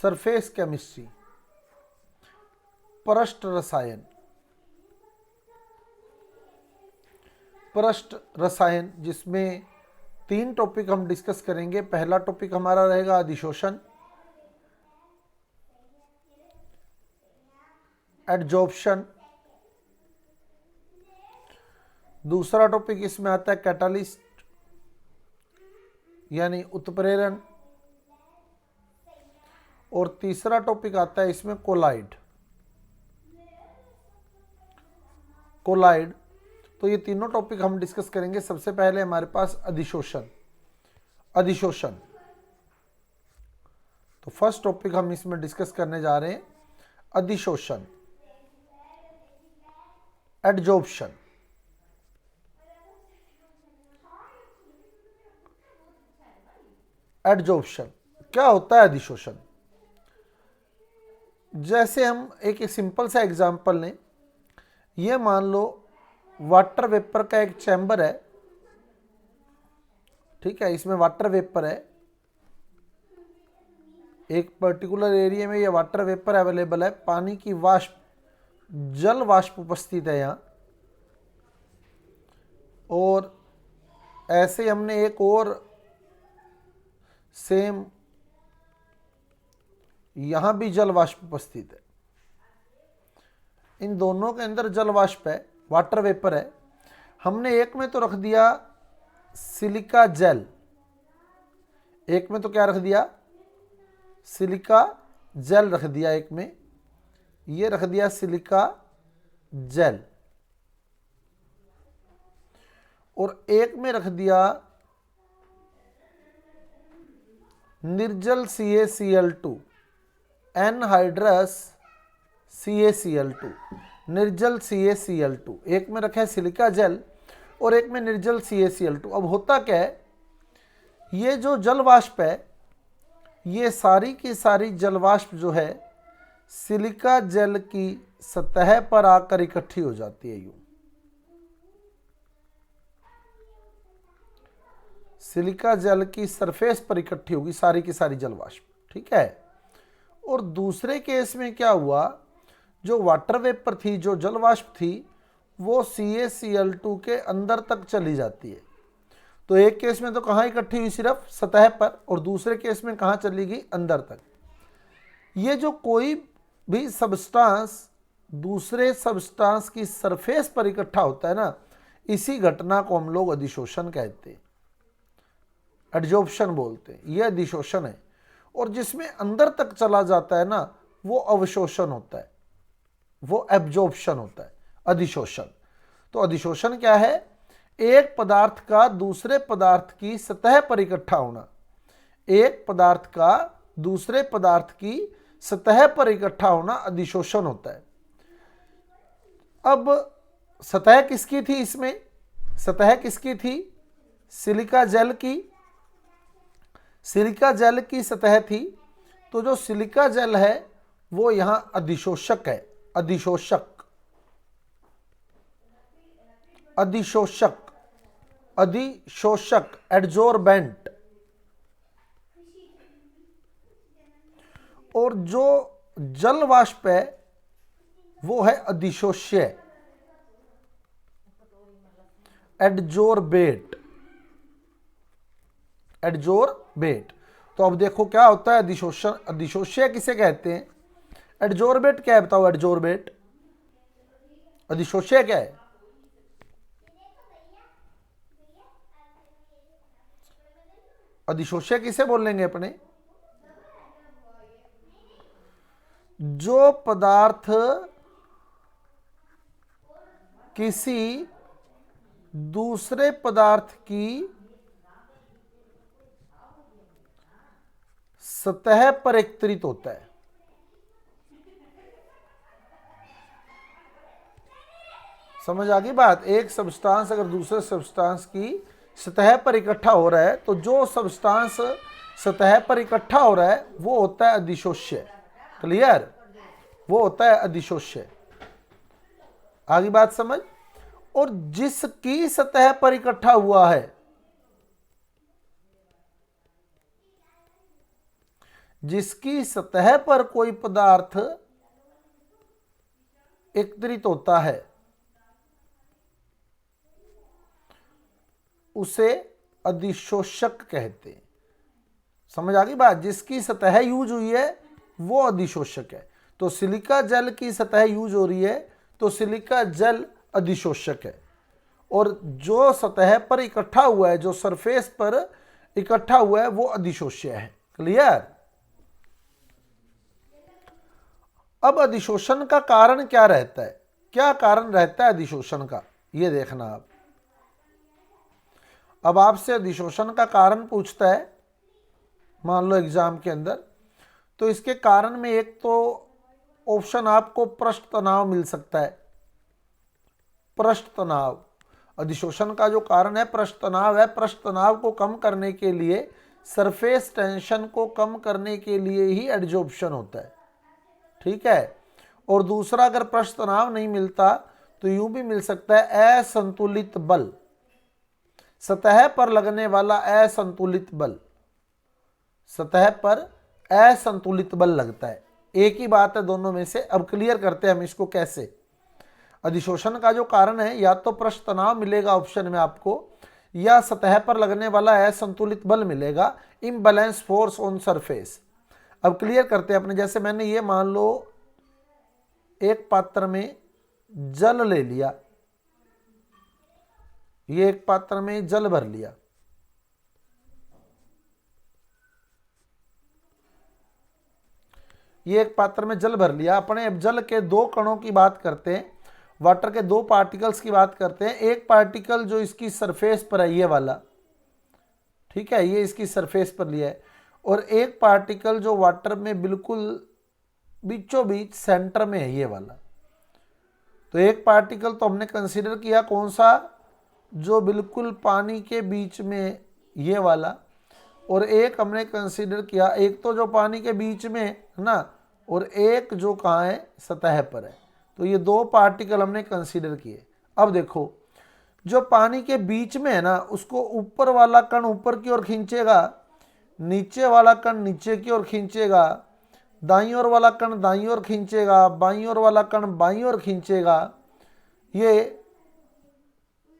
Surface chemistry, पृष्ठ रसायन, पृष्ठ रसायन, जिसमें 3 टॉपिक हम डिस्कस करेंगे। पहला टॉपिक हमारा रहेगा अधिशोषण, एडजॉर्प्शन। दूसरा टॉपिक इसमें आता है कैटालिस्ट यानी उत्प्रेरण, और तीसरा टॉपिक आता है इसमें कोलाइड। तो ये तीनों टॉपिक हम डिस्कस करेंगे। सबसे पहले हमारे पास अधिशोषण। तो फर्स्ट टॉपिक हम इसमें डिस्कस करने जा रहे हैं अधिशोषण, एडजॉर्प्शन। क्या होता है अधिशोषण? जैसे हम एक सिंपल सा एग्जांपल लें, ये मान लो वाटर वेपर का एक चैम्बर है, ठीक है, इसमें वाटर वेपर है, एक पर्टिकुलर एरिया में ये वाटर वेपर अवेलेबल है, पानी की वाष्प, जल वाष्प उपस्थित है यहाँ। और ऐसे हमने एक और सेम, यहां भी जल वाष्प उपस्थित है। इन दोनों के अंदर जल वाष्प है, वाटर वेपर है। हमने एक में तो रख दिया सिलिका जेल, एक में तो क्या रख दिया, सिलिका जेल रख दिया, एक में ये रख दिया सिलिका जेल, और एक में रख दिया निर्जल CaCl2, एनहाइड्रस CaCl2, निर्जल CaCl2। एक में रखा है सिलिका जेल और एक में निर्जल CaCl2। अब होता क्या है, ये जो जल वाष्प है, ये सारी की सारी जल वाष्प जो है सिलिका जेल की सतह पर आकर इकट्ठी हो जाती है। यूं सिलिका जेल की सरफेस पर इकट्ठी होगी सारी की सारी जल वाष्प, ठीक है। और दूसरे केस में क्या हुआ, जो वाटर वेपर थी, जो जल वाष्प थी, वो CaCl2 के अंदर तक चली जाती है। तो एक केस में तो कहाँ इकट्ठी हुई, सिर्फ सतह पर, और दूसरे केस में कहाँ चली गई, अंदर तक। ये जो कोई भी सब्सटेंस दूसरे सब्सटेंस की सरफेस पर इकट्ठा होता है ना, इसी घटना को हम लोग अधिशोषण कहते हैं, एडजॉर्प्शन बोलते हैं। यह अधिशोषण है। और जिसमें अंदर तक चला जाता है ना, वो अवशोषण होता है, वो एब्जॉर्प्शन होता है, अधिशोषण। तो अधिशोषण क्या है, एक पदार्थ का दूसरे पदार्थ की सतह पर इकट्ठा होना। एक पदार्थ का दूसरे पदार्थ की सतह पर इकट्ठा होना अधिशोषण होता है। अब सतह किसकी थी, इसमें सतह किसकी थी, सिलिका जेल की, सिलिका जेल की सतह थी। तो जो सिलिका जेल है वो यहां अधिशोषक है, अधिशोषक, अधिशोषक, अधिशोषक, एडजोर्बेंट। और जो जल वाष्प है वो है अधिशोष्य, एडजोर्बेट, एडजोर्बेट। तो अब देखो क्या होता है अधिशोषण, अधिशोष्य किसे कहते हैं, एडजोर्बेट क्या है बताओ, एडजोर्बेट, अधिशोष्य क्या है, अधिशोष्य किसे बोलेंगे अपने, जो पदार्थ किसी दूसरे पदार्थ की सतह पर एकत्रित होता है। समझ आ गई बात। एक सब्सटेंस अगर दूसरे सब्सटेंस की सतह पर इकट्ठा हो रहा है, तो जो सब्सटेंस सतह पर इकट्ठा हो रहा है वो होता है अधिशोष्य। क्लियर, वो होता है अधिशोष्य। आगे बात समझ। और जिसकी सतह पर इकट्ठा हुआ है, जिसकी सतह पर कोई पदार्थ एकत्रित होता है उसे अधिशोषक कहते हैं। समझ आ गई बात? जिसकी सतह यूज हुई है वो अधिशोषक है। तो सिलिका जेल की सतह यूज हो रही है तो सिलिका जेल अधिशोषक है, और जो सतह पर इकट्ठा हुआ है, जो सरफेस पर इकट्ठा हुआ है, वो अधिशोष्य है। क्लियर? अब अधिशोषण का कारण क्या रहता है? क्या कारण रहता है अधिशोषण का, ये देखना आप। अब आपसे अधिशोषण का कारण पूछता है, मान लो एग्जाम के अंदर, तो इसके कारण में एक तो ऑप्शन आपको पृष्ठ तनाव मिल सकता है। पृष्ठ तनाव, अधिशोषण का जो कारण है पृष्ठ तनाव है। पृष्ठ तनाव को कम करने के लिए, सरफेस टेंशन को कम करने के लिए ही एडजॉर्प्शन होता है। ठीक है? और दूसरा, अगर पृष्ठ तनाव नहीं मिलता तो यूं भी मिल सकता है असंतुलित बल, सतह पर लगने वाला असंतुलित बल। सतह पर असंतुलित बल लगता है, एक ही बात है दोनों में से। अब क्लियर करते हैं हम इसको कैसे। अधिशोषण का जो कारण है, या तो पृष्ठ तनाव मिलेगा ऑप्शन में आपको, या सतह पर लगने वाला असंतुलित बल मिलेगा, इम्बैलेंस फोर्स ऑन सरफेस। अब क्लियर करते हैं अपने। जैसे मैंने ये मान लो एक पात्र में जल ले लिया, ये एक पात्र में जल भर लिया, ये एक पात्र में जल भर लिया। अपने अब जल के दो कणों की बात करते हैं, वाटर के दो पार्टिकल्स की बात करते हैं। एक पार्टिकल जो इसकी सरफेस पर है, ये वाला, ठीक है, ये इसकी सरफेस पर लिया है, और एक पार्टिकल जो वाटर में बिल्कुल बीचों बीच सेंटर में है, ये वाला। तो एक पार्टिकल तो हमने कंसीडर किया कौन सा, जो बिल्कुल पानी के बीच में, ये वाला, और एक हमने कंसीडर किया, एक तो जो पानी के बीच में है ना, और एक जो कहाँ है, सतह पर है। तो ये दो पार्टिकल हमने कंसीडर किए। अब देखो, जो पानी के बीच में है ना, उसको ऊपर वाला कण ऊपर की ओर खींचेगा, नीचे वाला कण नीचे की ओर खींचेगा, दाईं ओर वाला कण दाईं ओर खींचेगा, बाईं ओर वाला कण बाईं ओर खींचेगा। ये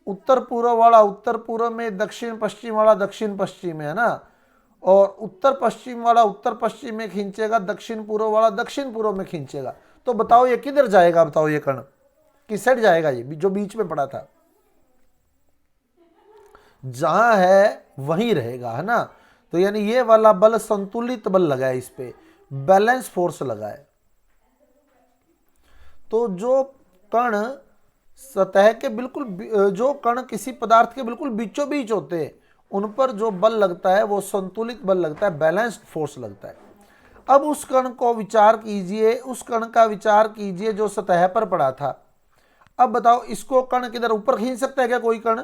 उत्तर पूर्व वाला उत्तर पूर्व में, दक्षिण पश्चिम वाला दक्षिण पश्चिम में, है ना, और उत्तर पश्चिम वाला उत्तर पश्चिम में खींचेगा, दक्षिण पूर्व वाला दक्षिण पूर्व में खींचेगा। तो बताओ ये किधर जाएगा? बताओ ये कण किस साइड जाएगा? ये जो बीच में पड़ा था, जहां है वहीं रहेगा, है ना। तो यानी ये वाला बल संतुलित बल लगा है, इस पे बैलेंस फोर्स लगा है। तो जो कण सतह के बिल्कुल, जो कण किसी पदार्थ के बिल्कुल बीचों बीच होते हैं, उन पर जो बल लगता है वो संतुलित बल लगता है, बैलेंस्ड फोर्स लगता है। अब उस कण को विचार कीजिए, उस कण का विचार कीजिए जो सतह पर पड़ा था। अब बताओ, इसको कण किधर ऊपर खींच सकता है क्या कोई कण?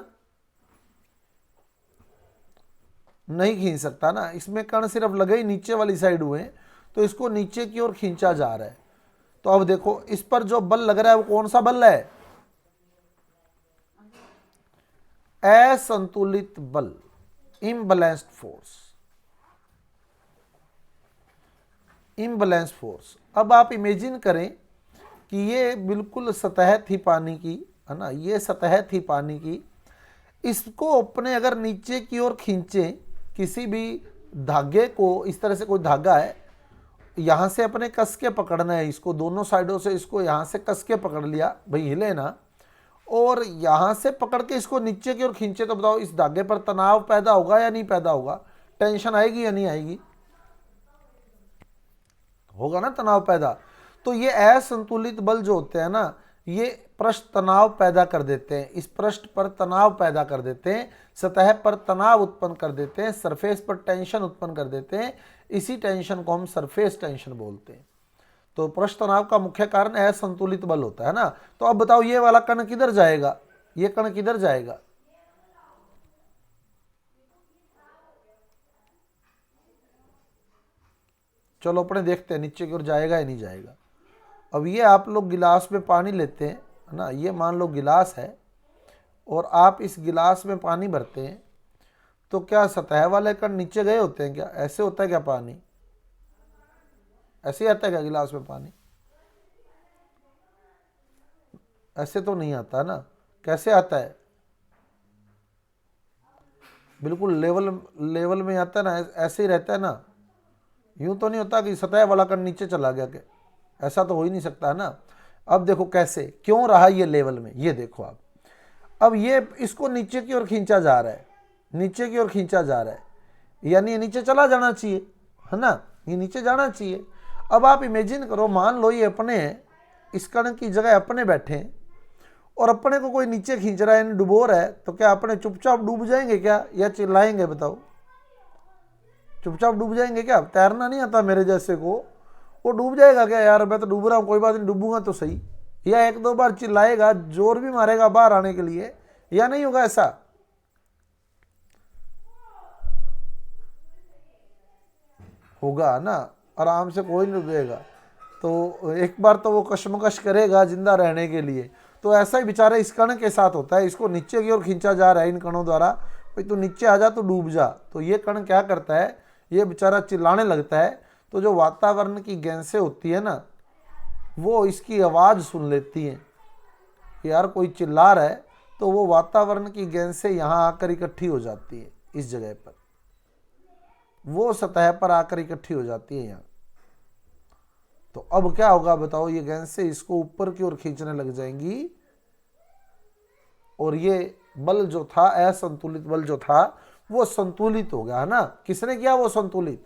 नहीं खींच सकता ना, इसमें कण सिर्फ लगे ही नीचे वाली साइड हुए, तो इसको नीचे की ओर खींचा जा रहा है। तो अब देखो, इस पर जो बल लग रहा है वो कौन सा बल है? असंतुलित बल, इम्बैलेंस्ड फोर्स, इम्बैलेंस फोर्स। अब आप इमेजिन करें कि ये बिल्कुल सतह थी पानी की, है ना, ये सतह थी पानी की। इसको अपने अगर नीचे की ओर खींचे, किसी भी धागे को, इस तरह से कोई धागा है, यहाँ से अपने कस के पकड़ना है इसको, दोनों साइडों से इसको यहाँ से कस के पकड़ लिया, भाई हिले ना, और यहाँ से पकड़ के इसको नीचे की ओर खींचे, तो बताओ इस धागे पर तनाव पैदा होगा या नहीं पैदा होगा? टेंशन आएगी या नहीं आएगी? होगा ना तनाव पैदा। तो ये असंतुलित बल जो होते हैं ना, ये पृष्ठ तनाव पैदा कर देते हैं, इस पृष्ठ पर तनाव पैदा कर देते हैं, सतह पर तनाव उत्पन्न कर देते हैं, सरफेस पर टेंशन उत्पन्न कर देते हैं। इसी टेंशन को हम सरफेस टेंशन बोलते हैं। तो पृष्ठ तनाव का मुख्य कारण असंतुलित बल होता है ना। तो अब बताओ, ये वाला कण किधर जाएगा? ये कण किधर जाएगा? चलो अपने देखते हैं नीचे की ओर जाएगा या नहीं जाएगा। अब ये आप लोग गिलास में पानी लेते हैं, है ना, ये मान लो गिलास है, और आप इस गिलास में पानी भरते हैं, तो क्या सतह वाले कण नीचे गए होते हैं क्या? ऐसे होता है क्या पानी? ऐसे ही आता है क्या गिलास में पानी? ऐसे तो नहीं आता ना। कैसे आता है? बिल्कुल लेवल लेवल में आता है ना, ऐसे ही रहता है ना। यूं तो नहीं होता कि सतह वाला कण नीचे चला गया के, ऐसा तो हो ही नहीं सकता है ना। अब देखो कैसे, क्यों रहा ये लेवल में, ये देखो आप। अब ये इसको नीचे की ओर खींचा जा रहा है, नीचे की ओर खींचा जा रहा है, यानी ये नीचे चला जाना चाहिए, है ना, ये नीचे जाना चाहिए। अब आप इमेजिन करो, मान लो ये अपने इस कण की जगह अपने बैठे हैं और अपने को कोई नीचे खींच रहा है, यानी डुबो रहा है, तो क्या अपने चुपचाप डूब जाएंगे क्या, या चिल्लाएंगे? बताओ, चुपचाप डूब जाएंगे क्या? तैरना नहीं आता मेरे जैसे को, वो डूब जाएगा क्या? यार मैं तो डूब रहा हूँ, कोई बात नहीं, डूबूंगा तो सही। या एक दो बार चिल्लाएगा, जोर भी मारेगा बाहर आने के लिए, या नहीं होगा ऐसा? होगा ना, आराम से कोई नहीं डूबेगा। तो एक बार तो वो कशमकश करेगा जिंदा रहने के लिए। तो ऐसा ही बेचारा इस कण के साथ होता है, इसको नीचे की ओर खींचा जा रहा है इन कणों द्वारा, भाई तू नीचे आ जा, तो डूब जा। तो ये कण क्या करता है, ये बेचारा चिल्लाने लगता है। तो जो वातावरण की गैसें होती है ना, वो इसकी आवाज़ सुन लेती हैं कि यार कोई चिल्ला रहा है, तो वो वातावरण की गैसें यहाँ आकर इकट्ठी हो जाती है इस जगह पर, वो सतह पर आकर इकट्ठी हो जाती है यहाँ। तो अब क्या होगा बताओ, ये गैसें इसको ऊपर की ओर खींचने लग जाएंगी, और ये बल जो था, असंतुलित बल जो था, वो संतुलित हो गया, है ना। किसने किया वो संतुलित?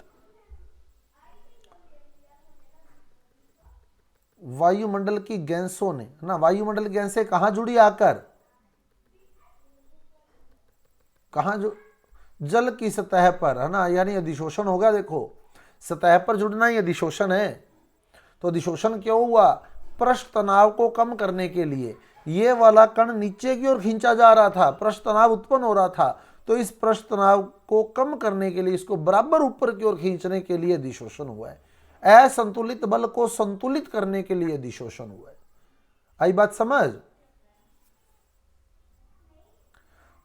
वायुमंडल की गैसों ने, है ना। वायुमंडल की गैसें कहां जुड़ी आकर? कहां जो जल की सतह पर, है ना, यानी अधिशोषण हो गया। देखो सतह पर जुड़ना ही अधिशोषण है। तो अधिशोषण क्यों हुआ? पृष्ठ तनाव को कम करने के लिए। ये वाला कण नीचे की ओर खींचा जा रहा था, पृष्ठ तनाव उत्पन्न हो रहा था, तो इस पृष्ठ तनाव को कम करने के लिए, इसको बराबर ऊपर की ओर खींचने के लिए अधिशोषण हुआ है। असंतुलित बल को संतुलित करने के लिए अधिशोषण हुआ है। आई बात समझ?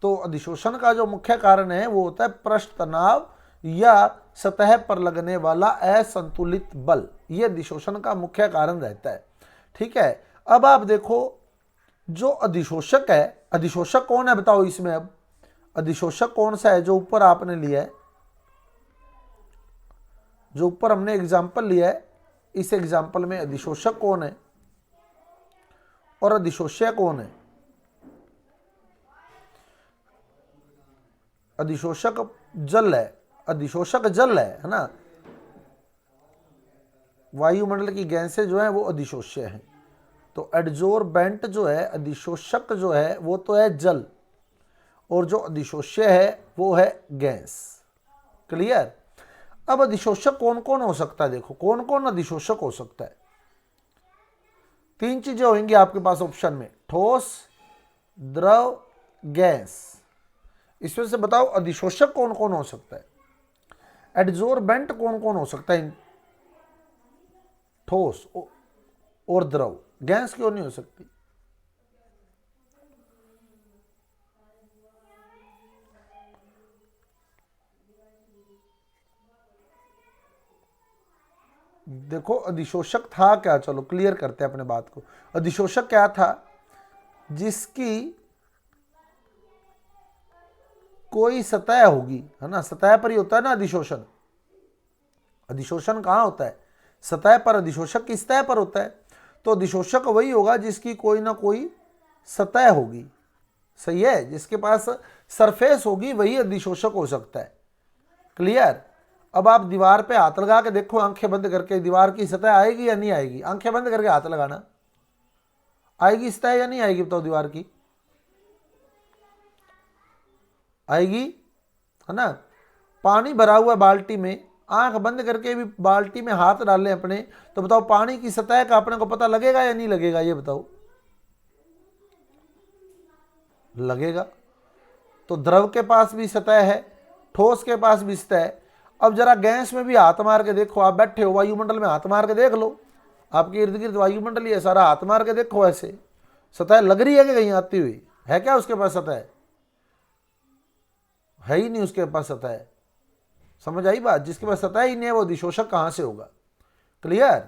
तो अधिशोषण का जो मुख्य कारण है वो होता है पृष्ठ तनाव या सतह पर लगने वाला असंतुलित बल, ये अधिशोषण का मुख्य कारण रहता है। ठीक है, अब आप देखो जो अधिशोषक है, अधिशोषक कौन है बताओ इसमें? अब अधिशोषक कौन सा है जो ऊपर आपने लिया है, जो ऊपर हमने एग्जाम्पल लिया है, इस एग्जाम्पल में अधिशोषक कौन है और अधिशोष्य कौन है? अधिशोषक जल है, अधिशोषक जल है ना। वायुमंडल की गैसें जो है वो अधिशोष्य हैं। तो एडजोर्बेंट जो है, अधिशोषक जो है वो तो है जल, और जो अधिशोष्य है वो है गैस। क्लियर? अब अधिशोषक कौन कौन हो सकता है? देखो कौन कौन अधिशोषक हो सकता है। तीन चीजें होंगी आपके पास ऑप्शन में, ठोस, द्रव, गैस। इसमें से बताओ अधिशोषक कौन कौन हो सकता है, एडजोर्बेंट कौन कौन हो सकता है? ठोस और द्रव, गैस क्यों नहीं हो सकती? देखो अधिशोषक था क्या, चलो क्लियर करते हैं अपने बात को। अधिशोषक क्या था? जिसकी कोई सतह होगी, है ना, सतह पर ही होता है ना अधिशोषण। अधिशोषण कहां होता है? सतह पर। अधिशोषक किस सतह पर होता है? तो अधिशोषक वही होगा जिसकी कोई ना कोई सतह होगी, सही है, जिसके पास सरफेस होगी वही अधिशोषक हो सकता है। क्लियर? अब आप दीवार पे हाथ लगा के देखो, आंखें बंद करके, दीवार की सतह आएगी या नहीं आएगी? आंखें बंद करके हाथ लगाना, आएगी सतह या नहीं आएगी बताओ? दीवार की आएगी, है ना। पानी भरा हुआ बाल्टी में, आंख बंद करके भी बाल्टी में हाथ डालें अपने, तो बताओ पानी की सतह का अपने को पता लगेगा या नहीं लगेगा? ये बताओ। लगेगा। तो द्रव के पास भी सतह है, ठोस के पास भी सतह है। अब जरा गैस में भी हाथ मार के देखो, आप बैठे हो वायुमंडल में, हाथ मार के देख लो, आपके इर्द गिर्द वायुमंडल ही है सारा, हाथ मार के देखो, ऐसे सतह लग रही है कि कहीं आती हुई? है क्या उसके पास सतह? है ही नहीं उसके पास सतह। समझ आई बात? जिसके पास सतह ही नहीं है वो अधिशोषक कहां से होगा? क्लियर?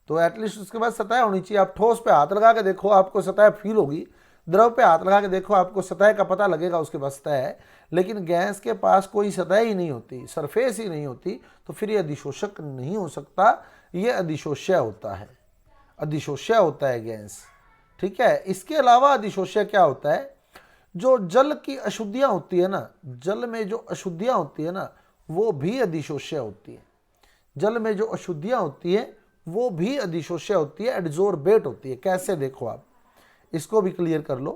तो एटलीस्ट उसके बाद सतह होनी चाहिए। आप ठोस पे हाथ लगा के देखो, आपको सतह फील होगी। द्रव पे हाथ लगा के देखो, आपको सतह का पता लगेगा, उसके पास सतह है। लेकिन गैस के पास कोई सतह ही नहीं होती, सरफेस ही नहीं होती, तो फिर यह अधिशोषक नहीं हो सकता, यह अधिशोष्य होता है। अधिशोष्य होता है गैस, ठीक है। इसके अलावा अधिशोष्य क्या होता है? जो जल की अशुद्धियां होती है ना, जल में जो अशुद्धियां होती है ना, वो भी अधिशोष्य होती है। जल में जो अशुद्धियां होती है वो भी अधिशोष्य होती है, एडजोर्बेट होती है। कैसे? देखो आप इसको भी क्लियर कर लो।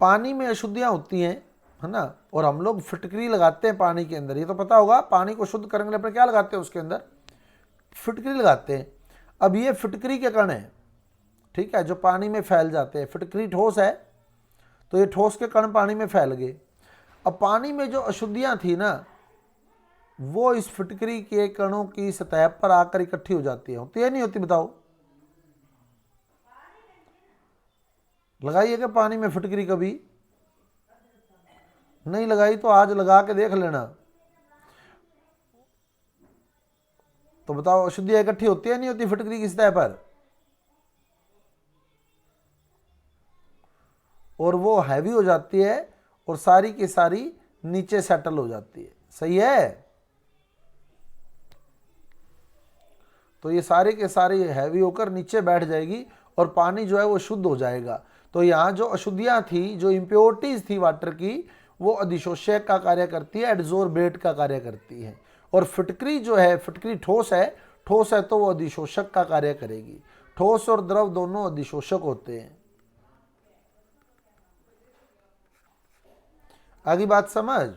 पानी में अशुद्धियां होती हैं, है ना, और हम लोग फिटकरी लगाते हैं पानी के अंदर, ये तो पता होगा। पानी को शुद्ध करने के लिए अपने क्या लगाते हैं? उसके अंदर फिटकरी लगाते हैं। अब ये फिटकरी के कण है, ठीक है, जो पानी में फैल जाते हैं। फिटकरी ठोस है, तो ये ठोस के कण पानी में फैल गए। अब पानी में जो अशुद्धियां थी ना, वो इस फिटकरी के कणों की सतह पर आकर इकट्ठी हो जाती है। होती है नहीं होती? बताओ। लगाइएगा पानी में फिटकरी, कभी नहीं लगाई तो आज लगा के देख लेना। तो बताओ, अशुद्धियां इकट्ठी होती है नहीं होती फिटकरी की सतह पर? और वो हैवी हो जाती है और सारी की सारी नीचे सेटल हो जाती है। सही है? तो ये सारे के सारे हैवी होकर नीचे बैठ जाएगी और पानी जो है वो शुद्ध हो जाएगा। तो यहाँ जो अशुद्धियाँ थी, जो इम्प्योरिटीज थी वाटर की, वो अधिशोष्य का कार्य करती है, एडजोर्बेट का कार्य करती है। और फिटकरी जो है, फिटकरी ठोस है, ठोस है तो वो अधिशोषक का कार्य करेगी। ठोस और द्रव दोनों अधिशोषक होते हैं। आगे बात समझ?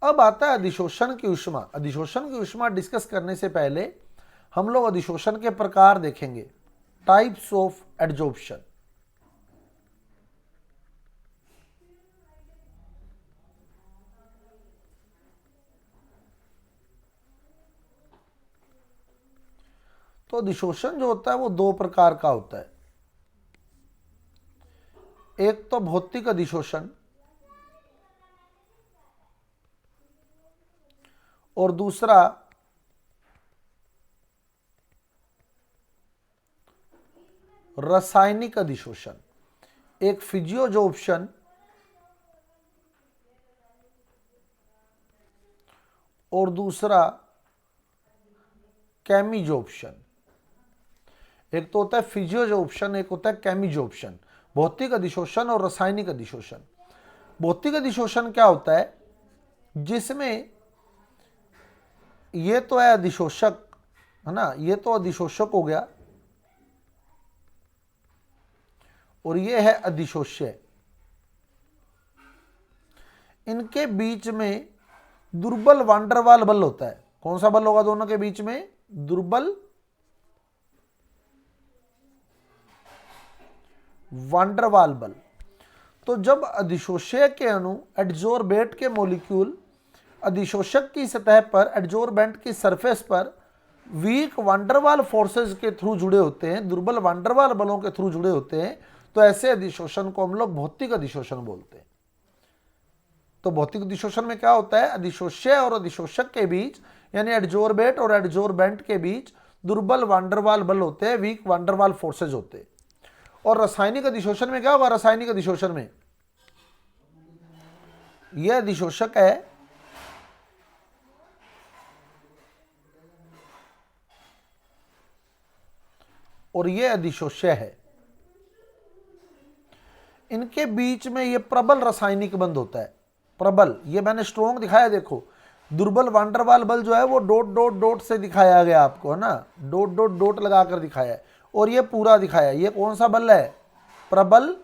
अब आता है अधिशोषण की ऊष्मा। अधिशोषण की ऊष्मा डिस्कस करने से पहले हम लोग अधिशोषण के प्रकार देखेंगे, टाइप्स ऑफ एडजॉर्प्शन। तो अधिशोषण जो होता है वो दो प्रकार का होता है। एक तो भौतिक अधिशोषण और दूसरा रासायनिक अधिशोषण। एक फिजियोजॉर्प्शन और दूसरा केमिजॉर्प्शन। एक तो होता है फिजियोजॉर्प्शन, एक होता है केमिजॉर्प्शन। भौतिक अधिशोषण और रासायनिक अधिशोषण। भौतिक अधिशोषण क्या होता है? जिसमें ये तो है अधिशोषक, है ना, ये तो अधिशोषक हो गया और ये है अधिशोष्य। इनके बीच में दुर्बल वांडरवाल बल होता है। कौन सा बल होगा दोनों के बीच में? दुर्बल वांडरवाल बल। तो जब अधिशोष्य के अणु, एडजोर्बेट के मॉलिक्यूल अधिशोषक की सतह पर, एडजोर्बेंट की सरफेस पर वीक वांडरवाल फोर्सेस के थ्रू जुड़े होते हैं, दुर्बल वांडरवाल बलों के थ्रू जुड़े होते हैं, तो ऐसे अधिशोषण को हम लोग भौतिक अधिशोषण बोलते हैं। तो भौतिक अधिशोषण में क्या होता है? अधिशोष्य और अधिशोषक के बीच, यानी एडजोर्बेट और एडजोर्बेंट के बीच दुर्बल वांडरवाल बल होते हैं, वीक वांडरवाल फोर्सेज होते हैं। और रासायनिक अधिशोषण में क्या होगा? रासायनिक अधिशोषण में यह अधिशोषक है और यह अधिशोष्य है। इनके बीच में यह प्रबल रासायनिक बंध होता है। प्रबल, ये मैंने स्ट्रोंग दिखाया, देखो। दुर्बल वांडरवाल बल जो है वो डॉट डॉट डॉट से दिखाया गया आपको, है ना, डॉट डॉट डॉट लगाकर दिखाया है। और ये पूरा दिखाया। ये कौन सा बल है? प्रबल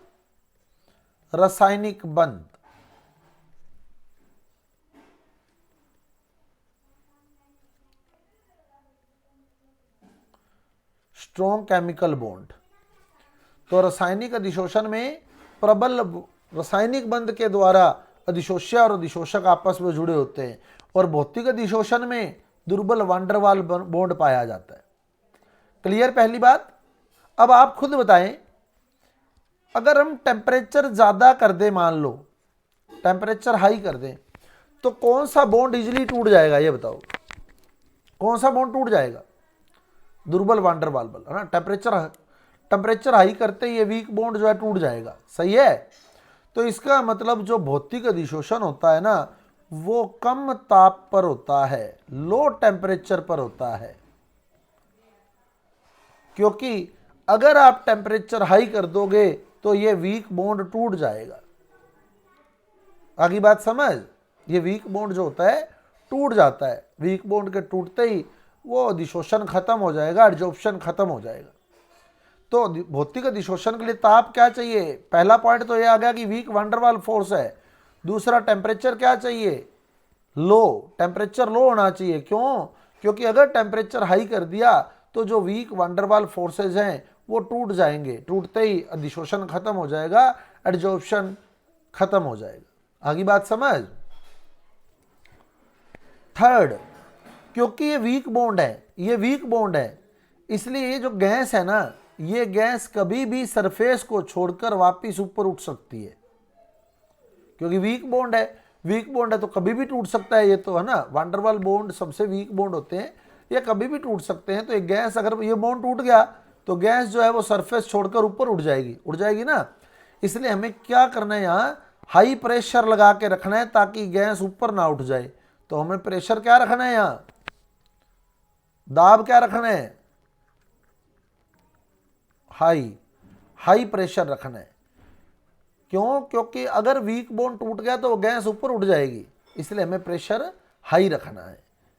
रासायनिक बंध। Strong chemical bond. तो रासायनिक अधिशोषण में प्रबल रासायनिक बंध के द्वारा अधिशोष्य और अधिशोषक आपस में जुड़े होते हैं, और भौतिक अधिशोषण में दुर्बल वांडरवाल बॉन्ड पाया जाता है। क्लियर? पहली बात। अब आप खुद बताएं, अगर हम टेम्परेचर ज्यादा कर दें, मान लो टेम्परेचर हाई कर दें, तो कौन सा बॉन्ड इजीली टूट जाएगा, ये बताओ कौन सा बॉन्ड टूट जाएगा? दुर्बल वान डर वाल बल, है ना। टेम्परेचर हाई करते ही ये वीक बॉन्ड जो है टूट जाएगा, सही है। तो इसका मतलब जो भौतिक अधिशोषण होता है ना, वो कम ताप पर होता है, लो टेम्परेचर पर होता है। क्योंकि अगर आप टेम्परेचर हाई कर दोगे तो ये वीक बॉन्ड टूट जाएगा। आगे बात समझ, ये वीक बॉन्ड जो होता है टूट जाता है। वीक बॉन्ड के टूटते ही वो अधिशोषण खत्म हो जाएगा, एडजॉर्प्शन खत्म हो जाएगा। तो भौतिक अधिशोषण के लिए ताप क्या चाहिए? पहला पॉइंट तो ये आ गया कि वीक वान डर वाल फोर्स है। दूसरा, टेम्परेचर क्या चाहिए? लो, टेम्परेचर लो होना चाहिए। क्यों? क्योंकि अगर टेम्परेचर हाई कर दिया तो जो वीक वान डर वाल फोर्सेज हैं वो टूट जाएंगे। टूटते ही अधिशोषण खत्म हो जाएगा, एडजॉर्प्शन खत्म हो जाएगा। आगे बात समझ। थर्ड, क्योंकि ये वीक बॉन्ड है, ये वीक बॉन्ड है, इसलिए ये जो गैस है ना, ये गैस कभी भी सरफेस को छोड़कर वापस ऊपर उठ सकती है। क्योंकि वीक बॉन्ड है, वीक बॉन्ड है तो कभी भी टूट सकता है, ये तो है ना। वान डर वाल बॉन्ड सबसे वीक बॉन्ड होते हैं, ये कभी भी टूट सकते हैं। तो एक गैस, अगर ये बॉन्ड टूट गया तो गैस जो है वो सरफेस छोड़कर ऊपर उठ जाएगी ना। इसलिए हमें क्या करना है, यहाँ हाई प्रेशर लगा के रखना है ताकि गैस ऊपर ना उठ जाए। तो हमें प्रेशर क्या रखना है, यहाँ दाब क्या रखना है? हाई प्रेशर रखना है। क्यों? क्योंकि अगर वीक बॉन्ड टूट गया तो वो गैस ऊपर उठ जाएगी, इसलिए हमें प्रेशर हाई रखना है।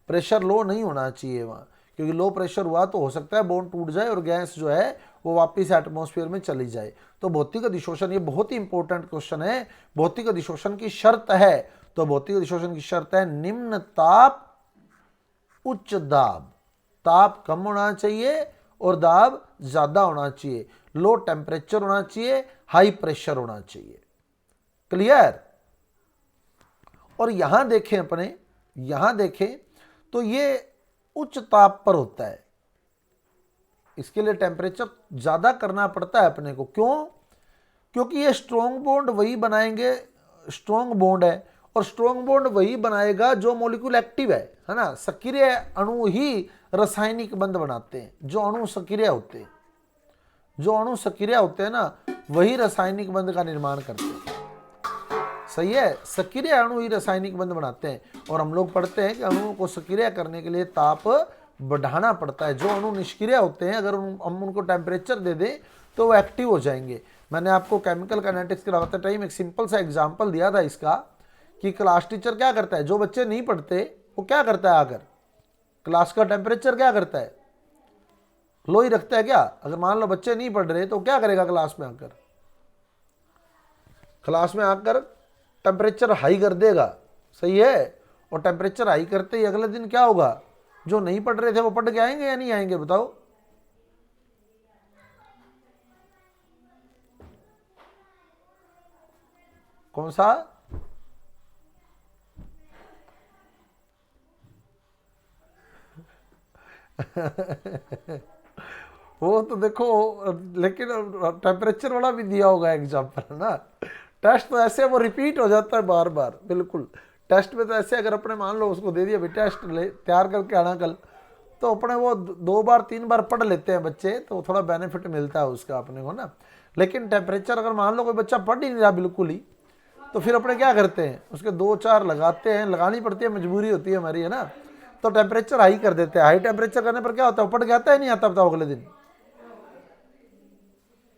प्रेशर लो नहीं होना चाहिए वहाँ, क्योंकि लो प्रेशर हुआ तो हो सकता है बॉन्ड टूट जाए और गैस जो है वो वापस एटमॉस्फेयर में चली जाए। तो भौतिक अधिशोषण ये बहुत ही इंपॉर्टेंट क्वेश्चन है। भौतिक अधिशोषण की शर्त है, तो भौतिक अधिशोषण की शर्त है निम्न ताप उच्च दाब। ताप कम होना चाहिए और दाब ज्यादा होना चाहिए। लो टेम्परेचर होना चाहिए, हाई प्रेशर होना चाहिए। क्लियर? और यहां देखें, अपने यहां देखें तो ये उच्च ताप पर होता है, इसके लिए टेम्परेचर ज्यादा करना पड़ता है अपने को। क्यों? क्योंकि ये स्ट्रॉन्ग बॉन्ड वही बनाएंगे, स्ट्रॉन्ग बॉन्ड है, और स्ट्रॉन्ग बॉन्ड वही बनाएगा जो मॉलिक्यूल एक्टिव है ना। सक्रिय अणु ही रासायनिक बंध बनाते हैं। जो अणु सक्रिय होते हैं, जो अणु सक्रिय होते हैं ना, वही रासायनिक बंध का निर्माण करते हैं। सही है, सक्रिय अणु ही रासायनिक बंध बनाते हैं। और हम लोग पढ़ते हैं कि अणुओं को सक्रिय करने के लिए ताप बढ़ाना पड़ता है। जो अणु निष्क्रिय होते हैं, अगर हम उनको टेम्परेचर दे दें तो वो एक्टिव हो जाएंगे। मैंने आपको केमिकल काइनेटिक्स कराते टाइम एक सिंपल सा एग्जांपल दिया था इसका, कि क्लास टीचर क्या करता है, जो बच्चे नहीं पढ़ते वो क्या करता है, आकर क्लास का टेम्परेचर क्या करता है, लो ही रखता है क्या? अगर मान लो बच्चे नहीं पढ़ रहे तो क्या करेगा, क्लास में आकर टेम्परेचर हाई कर देगा। सही है। और टेम्परेचर हाई करते ही अगले दिन क्या होगा, जो नहीं पढ़ रहे थे वो पढ़ के आएंगे या नहीं आएंगे, बताओ? कौन सा? वो तो देखो, लेकिन टेम्परेचर वाला भी दिया होगा एग्जाम्पल ना। टेस्ट तो ऐसे वो रिपीट हो जाता है बार बार। बिल्कुल, टेस्ट में तो ऐसे, अगर अपने मान लो उसको दे दिया भाई टेस्ट ले तैयार करके आना कल, तो अपने वो 2 बार 3 बार पढ़ लेते हैं बच्चे, तो थोड़ा बेनिफिट मिलता है उसका अपने को ना। लेकिन टेम्परेचर अगर मान लो कोई बच्चा पढ़ ही नहीं रहा बिल्कुल ही, तो फिर अपने क्या करते हैं, उसके 2-4 लगाते हैं, लगानी पड़ती है, मजबूरी होती है हमारी, है ना। तो टेम्परेचर हाई कर देते हैं। हाई टेम्परेचर करने पर क्या होता है, पढ़ के आता है नहीं आता, बताओ? अगले दिन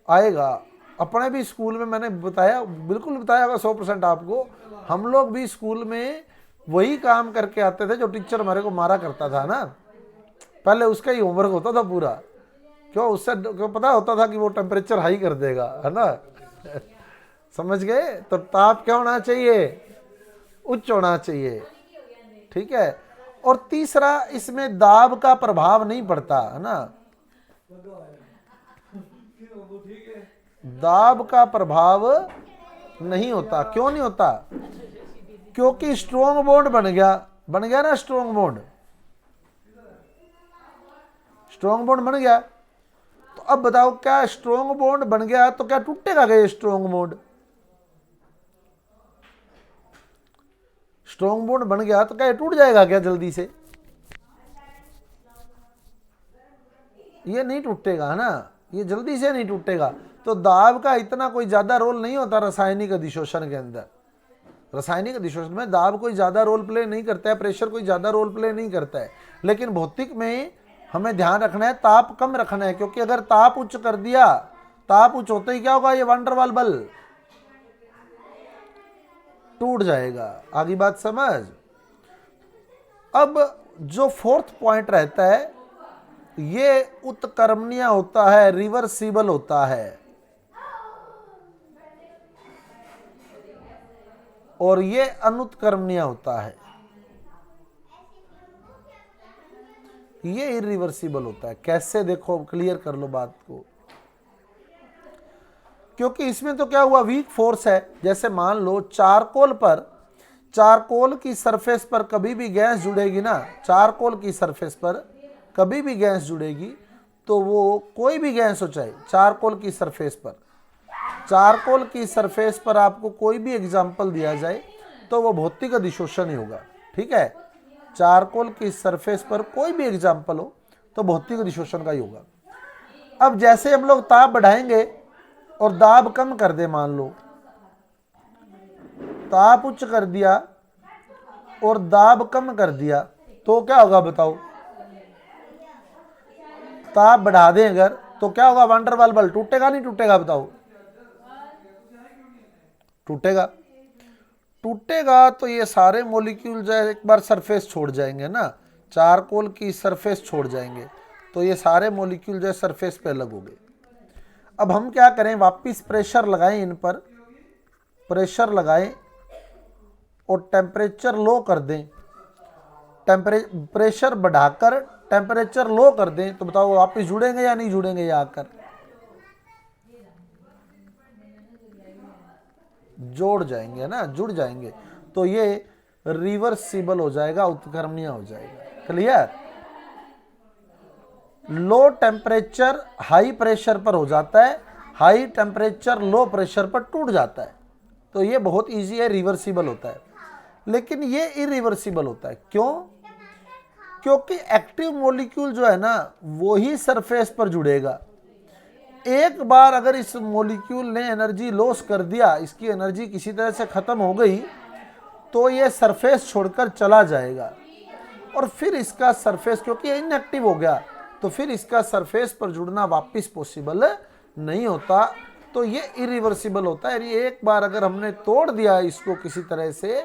आएगा। अपने भी स्कूल में मैंने बताया, बिल्कुल बताया होगा 100% आपको। हम लोग भी स्कूल में वही काम करके आते थे जो टीचर हमारे को मारा करता था ना। पहले उसका ही होमवर्क होता था पूरा। क्यों? उससे क्यों पता होता था कि वो टेम्परेचर हाई कर देगा, है ना। समझ गए? तो ताप क्या होना चाहिए, उच्च होना चाहिए। ठीक है। और तीसरा, इसमें दाब का प्रभाव नहीं पड़ता, है ना। दाब का प्रभाव नहीं होता। क्यों नहीं होता? क्योंकि स्ट्रॉन्ग बॉन्ड बन गया ना। स्ट्रॉन्ग बॉन्ड बन गया। तो अब बताओ, क्या स्ट्रॉन्ग बॉन्ड बन गया तो क्या टूटेगा क्या? स्ट्रॉन्ग स्ट्रॉन्ग बॉन्ड बन गया तो क्या ये टूट जाएगा क्या जल्दी से? ये नहीं टूटेगा, है ना, ये जल्दी से नहीं टूटेगा। तो दाब का इतना कोई ज़्यादा रोल नहीं होता रासायनिक अधिशोषण के अंदर। रासायनिक अधिशोषण में दाब कोई ज़्यादा रोल प्ले नहीं करता है, प्रेशर कोई ज़्यादा रोल प्ले नहीं करता है। लेकिन भौतिक में हमें ध्यान रखना है, ताप कम रखना है, क्योंकि अगर ताप उच्च कर दिया, ताप उच्च होते ही क्या होगा, ये वान डर वाल बल टूट जाएगा। आगे बात समझ। अब जो फोर्थ पॉइंट रहता है, ये उत्कर्मणीय होता है, रिवर्सिबल होता है, और ये अनुत्कर्मणीय होता है, ये इरिवर्सिबल होता है। कैसे, देखो क्लियर कर लो बात को। क्योंकि इसमें तो क्या हुआ, वीक फोर्स है। जैसे मान लो चारकोल पर, चारकोल की सरफेस पर कभी भी गैस जुड़ेगी ना, चारकोल की सरफेस पर कभी भी गैस जुड़ेगी, तो वो कोई भी गैस हो, चाहे चारकोल की सरफेस पर, चारकोल की सरफेस पर आपको कोई भी एग्जाम्पल दिया जाए तो वो भौतिक अधिशोषण ही होगा। ठीक है, चारकोल की सरफेस पर कोई भी एग्जाम्पल हो तो भौतिक अधिशोषण का ही होगा। अब जैसे हम लोग ताप बढ़ाएंगे और दाब कम कर दे, मान लो ताप उच्च कर दिया और दाब कम कर दिया, तो क्या होगा बताओ? ताप बढ़ा दें अगर तो क्या होगा, वान डर वाल बल टूटेगा नहीं टूटेगा बताओ? टूटेगा। टूटेगा तो ये सारे मॉलिक्यूल जो है एक बार सरफेस छोड़ जाएंगे ना, चारकोल की सरफेस छोड़ जाएंगे, तो ये सारे मॉलिक्यूल जो है सरफेस पे अलग हो गए। अब हम क्या करें, वापस प्रेशर लगाएं इन पर, प्रेशर लगाएं और टेम्परेचर लो कर दें, प्रेशर बढ़ाकर टेम्परेचर लो कर दें, तो बताओ वापस जुड़ेंगे या नहीं जुड़ेंगे? ये आकर जोड़ जाएंगे ना, जुड़ जाएंगे, तो ये रिवर्सिबल हो जाएगा, उत्कर्मणीय हो जाएगा। Clear? Low temperature high pressure पर हो जाता है, हाई टेम्परेचर लो प्रेशर पर टूट जाता है, तो ये बहुत इजी है, रिवर्सिबल होता है। लेकिन ये इरिवर्सिबल होता है, क्यों? क्योंकि एक्टिव मॉलिक्यूल जो है ना वो ही सरफेस पर जुड़ेगा। एक बार अगर इस मॉलिक्यूल ने एनर्जी लॉस कर दिया, इसकी एनर्जी किसी तरह से खत्म हो गई, तो ये सरफेस छोड़कर चला जाएगा, और फिर इसका सरफेस, क्योंकि ये इनएक्टिव हो गया, तो फिर इसका सरफेस पर जुड़ना वापस पॉसिबल नहीं होता, तो ये इरिवर्सिबल होता है। एक बार अगर हमने तोड़ दिया इसको किसी तरह से,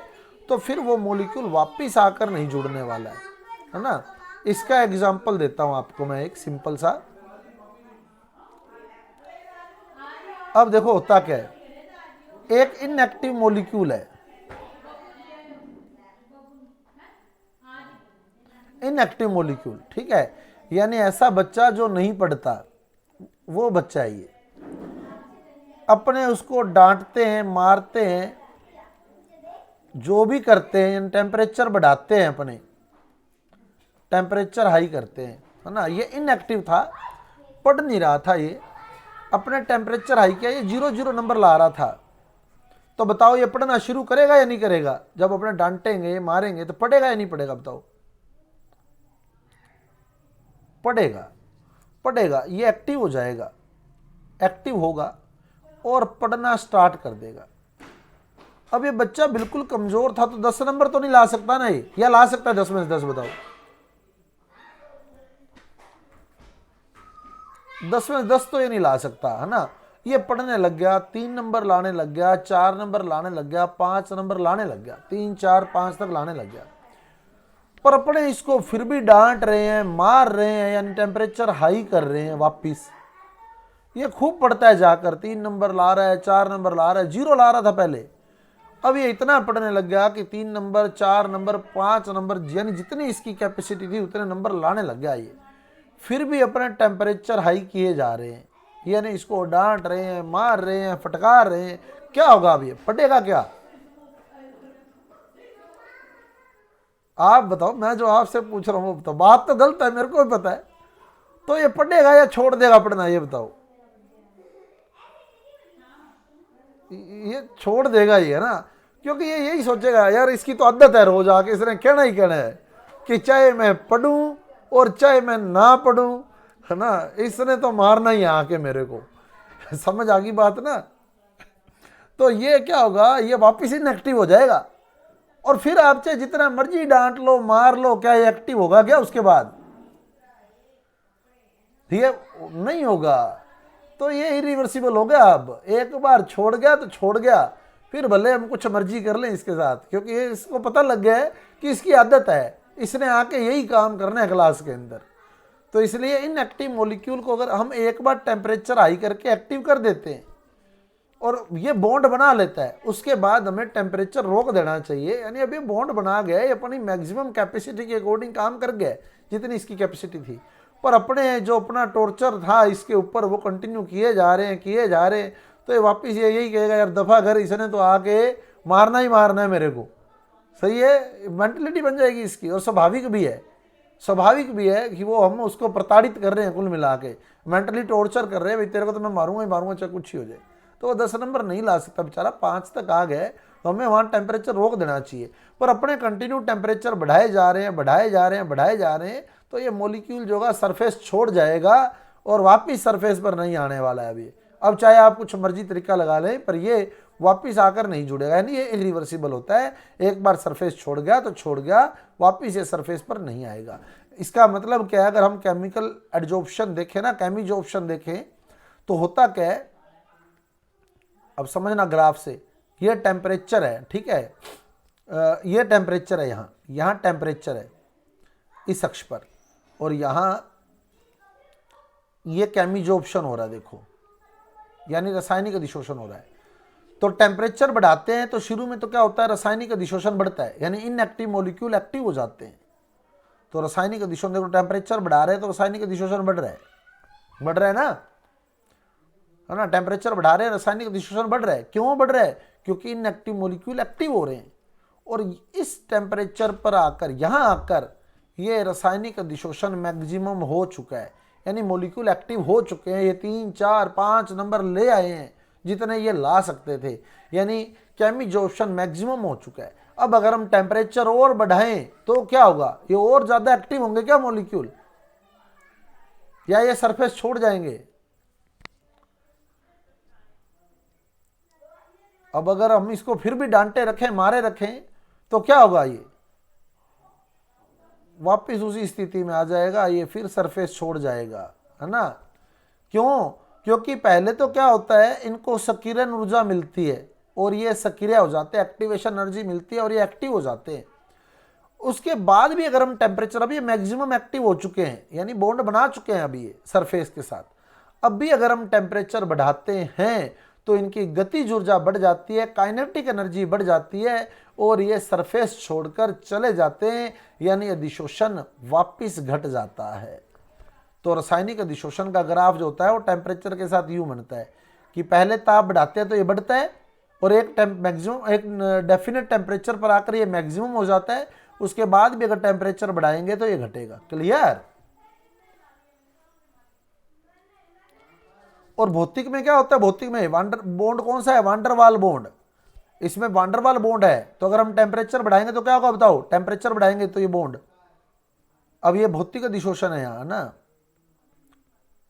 तो फिर वो मॉलिक्यूल वापस आकर नहीं जुड़ने वाला है ना। इसका एग्जांपल देता हूं आपको मैं, एक सिंपल सा। अब देखो होता क्या है, एक इनएक्टिव मॉलिक्यूल है, इनएक्टिव मॉलिक्यूल, ठीक है, यानी ऐसा बच्चा जो नहीं पढ़ता, वो बच्चा है ये। अपने उसको डांटते हैं, मारते हैं, जो भी करते हैं, टेम्परेचर बढ़ाते हैं, अपने टेम्परेचर हाई करते हैं, है ना। ये इनएक्टिव था, पढ़ नहीं रहा था, ये अपने टेम्परेचर हाई किया, ये 0 नंबर ला रहा था, तो बताओ ये पढ़ना शुरू करेगा या नहीं करेगा? जब अपने डांटेंगे मारेंगे तो पढ़ेगा या नहीं पढ़ेगा बताओ? पढ़ेगा, पढ़ेगा, ये एक्टिव हो जाएगा, एक्टिव होगा और पढ़ना स्टार्ट कर देगा। अब ये बच्चा बिल्कुल कमजोर था, तो 10 नंबर तो नहीं ला सकता ना ये, या ला सकता है 10 में से 10? बताओ 10 में 10 तो ये नहीं ला सकता, है ना। ये पढ़ने लग गया, 3 नंबर लाने लग गया, 4 नंबर लाने लग गया, 5 नंबर लाने लग गया, 3 4 5 तक लाने लग गया, पर अपने इसको फिर भी डांट रहे हैं, मार रहे हैं, यानी टेम्परेचर हाई कर रहे हैं वापिस। ये खूब पढ़ता है, जाकर 3 नंबर ला रहा है, 4 नंबर ला रहा है, 0 ला रहा था पहले, अब ये इतना पढ़ने लग गया कि 3 नंबर 4 नंबर 5 नंबर, यानी जितनी इसकी कैपेसिटी थी उतने नंबर लाने लग गया ये। फिर भी अपने टेम्परेचर हाई किए जा रहे हैं, यानी इसको डांट रहे हैं, मार रहे हैं, फटकार रहे हैं। क्या होगा अब ये पढ़ेगा क्या? आप बताओ, मैं जो आपसे पूछ रहा हूँ वो बताओ। बात तो गलत है, मेरे को भी पता है, तो ये पढ़ेगा या छोड़ देगा पढ़ना? ये बताओ। ये छोड़ देगा ही, है ना, क्योंकि ये यही सोचेगा यार इसकी तो आदत है रोज आके इसने कहना ही कहना है कि चाहे मैं पढ़ूं और चाहे मैं ना पढ़ूं, है ना, इसने तो मारना ही आके मेरे को। समझ आ गई बात ना। तो ये क्या होगा, ये वापिस इनएक्टिव हो जाएगा और फिर आप चाहे जितना मर्जी डांट लो मार लो, क्या ये एक्टिव होगा क्या उसके बाद? ये नहीं होगा। तो ये इरिवर्सिबल हो गया। अब एक बार छोड़ गया तो छोड़ गया, फिर भले हम कुछ मर्जी कर लें इसके साथ, क्योंकि ये इसको पता लग गया है कि इसकी आदत है, इसने आके यही काम करना है क्लास के अंदर। तो इसलिए इनएक्टिव मॉलिक्यूल को अगर हम एक बार टेम्परेचर हाई करके एक्टिव कर देते हैं और ये बॉन्ड बना लेता है, उसके बाद हमें टेम्परेचर रोक देना चाहिए। यानी अभी बॉन्ड बना गया है, अपनी मैक्सिमम कैपेसिटी के अकॉर्डिंग काम कर गया जितनी इसकी कैपेसिटी थी, पर अपने जो अपना टॉर्चर था इसके ऊपर वो कंटिन्यू किए जा रहे हैं। तो ये वापस ये यही कहेगा यार दफा घर, इसने तो आके मारना ही मारना है मेरे को। सही है, मेंटलिटी बन जाएगी इसकी। और स्वाभाविक भी है कि वो हम उसको प्रताड़ित कर रहे हैं, कुल मिला के मेंटली टॉर्चर कर रहे हैं, भाई तेरे को तो मैं मारूंगा ही मारूंगा चाहे कुछ ही हो जाए। तो वो 10 नंबर नहीं ला सकता बेचारा, 5 तक आ गए तो हमें वहाँ टेम्परेचर रोक देना चाहिए। पर अपने कंटिन्यू टेम्परेचर बढ़ाए जा रहे हैं तो ये मॉलिक्यूल जो है सरफेस छोड़ जाएगा और वापिस सरफेस पर नहीं आने वाला है अभी। अब चाहे आप कुछ मर्जी तरीका लगा लें पर ये वापिस आकर नहीं जुड़ेगा, यानी ये इरिवर्सिबल होता है। एक बार सरफेस छोड़ गया तो छोड़ गया, वापिस ये सरफेस पर नहीं आएगा। इसका मतलब क्या है, अगर हम केमिकल एडजॉर्प्शन देखें ना, केमिजॉर्प्शन देखें तो होता क्या है, अब समझना ग्राफ से, ये टेम्परेचर है, ठीक है, ये टेम्परेचर है, यहाँ टेम्परेचर है इस अक्ष पर, और यहाँ ये केमिजॉर्प्शन हो रहा है, देखो, यानी रासायनिक अधिशोषण हो रहा है। तो टेम्परेचर बढ़ाते हैं तो शुरू में तो क्या होता है, रासायनिक अधिशोषण बढ़ता है, यानी इनएक्टिव मॉलिक्यूल एक्टिव हो जाते हैं। तो रासायनिक अधिशोषण, देखो टेम्परेचर बढ़ा रहे हैं तो रासायनिक अधिशोषण बढ़ रहा है ना, है ना। टेम्परेचर बढ़ा रहे हैं, रासायनिक अधिशोषण बढ़ रहा है। क्यों बढ़ रहा है? क्योंकि इनएक्टिव मॉलिक्यूल एक्टिव हो रहे हैं। और इस टेम्परेचर पर आकर, यहाँ आकर ये रासायनिक अधिशोषण मैक्सिमम हो चुका है, यानी मॉलिक्यूल एक्टिव हो चुके हैं। ये 3, 4, 5 नंबर ले आए हैं जितने ये ला सकते थे, यानी केमिजॉर्प्शन मैक्सिमम हो चुका है। अब अगर हम टेम्परेचर और बढ़ाएं तो क्या होगा, ये और ज्यादा एक्टिव होंगे क्या मॉलिक्यूल, या ये सरफेस छोड़ जाएंगे? अब अगर हम इसको फिर भी डांटे रखें, मारे रखें, तो क्या होगा, ये वापिस उसी स्थिति में आ जाएगा, ये फिर सरफेस छोड़ जाएगा, है ना। क्यों? क्योंकि पहले तो क्या होता है, इनको सक्रियण ऊर्जा मिलती है और ये सक्रिय हो जाते हैं, एक्टिवेशन एनर्जी मिलती है और ये एक्टिव हो जाते हैं। उसके बाद भी अगर हम टेम्परेचर, अभी मैक्सिमम एक्टिव हो चुके हैं, यानी बॉन्ड बना चुके हैं अभी ये सरफेस के साथ, अब भी अगर हम टेम्परेचर बढ़ाते हैं तो इनकी गतिज ऊर्जा बढ़ जाती है, काइनेटिक एनर्जी बढ़ जाती है और ये सरफेस छोड़कर चले जाते हैं, यानी अधिशोषण वापिस घट जाता है। तो रासायनिक अधिशोषण का ग्राफ जो होता है वो टेम्परेचर के साथ यूं बनता है कि पहले ताप बढ़ाते हैं तो ये बढ़ता है और एक मैक्सिमम, एक डेफिनेट टेम्परेचर पर आकर ये मैक्सिमम हो जाता है। उसके बाद भी अगर टेम्परेचर बढ़ाएंगे तो ये घटेगा। क्लियर? और भौतिक में क्या होता है, भौतिक में वांडर बॉन्ड कौन सा है, वांडरवाल बॉन्ड। इसमें वांडरवाल बॉन्ड है, तो अगर हम टेम्परेचर बढ़ाएंगे तो क्या होगा बताओ, टेम्परेचर बढ़ाएंगे तो ये बॉन्ड, अब ये भौतिक अधिशोषण है यहाँ ना,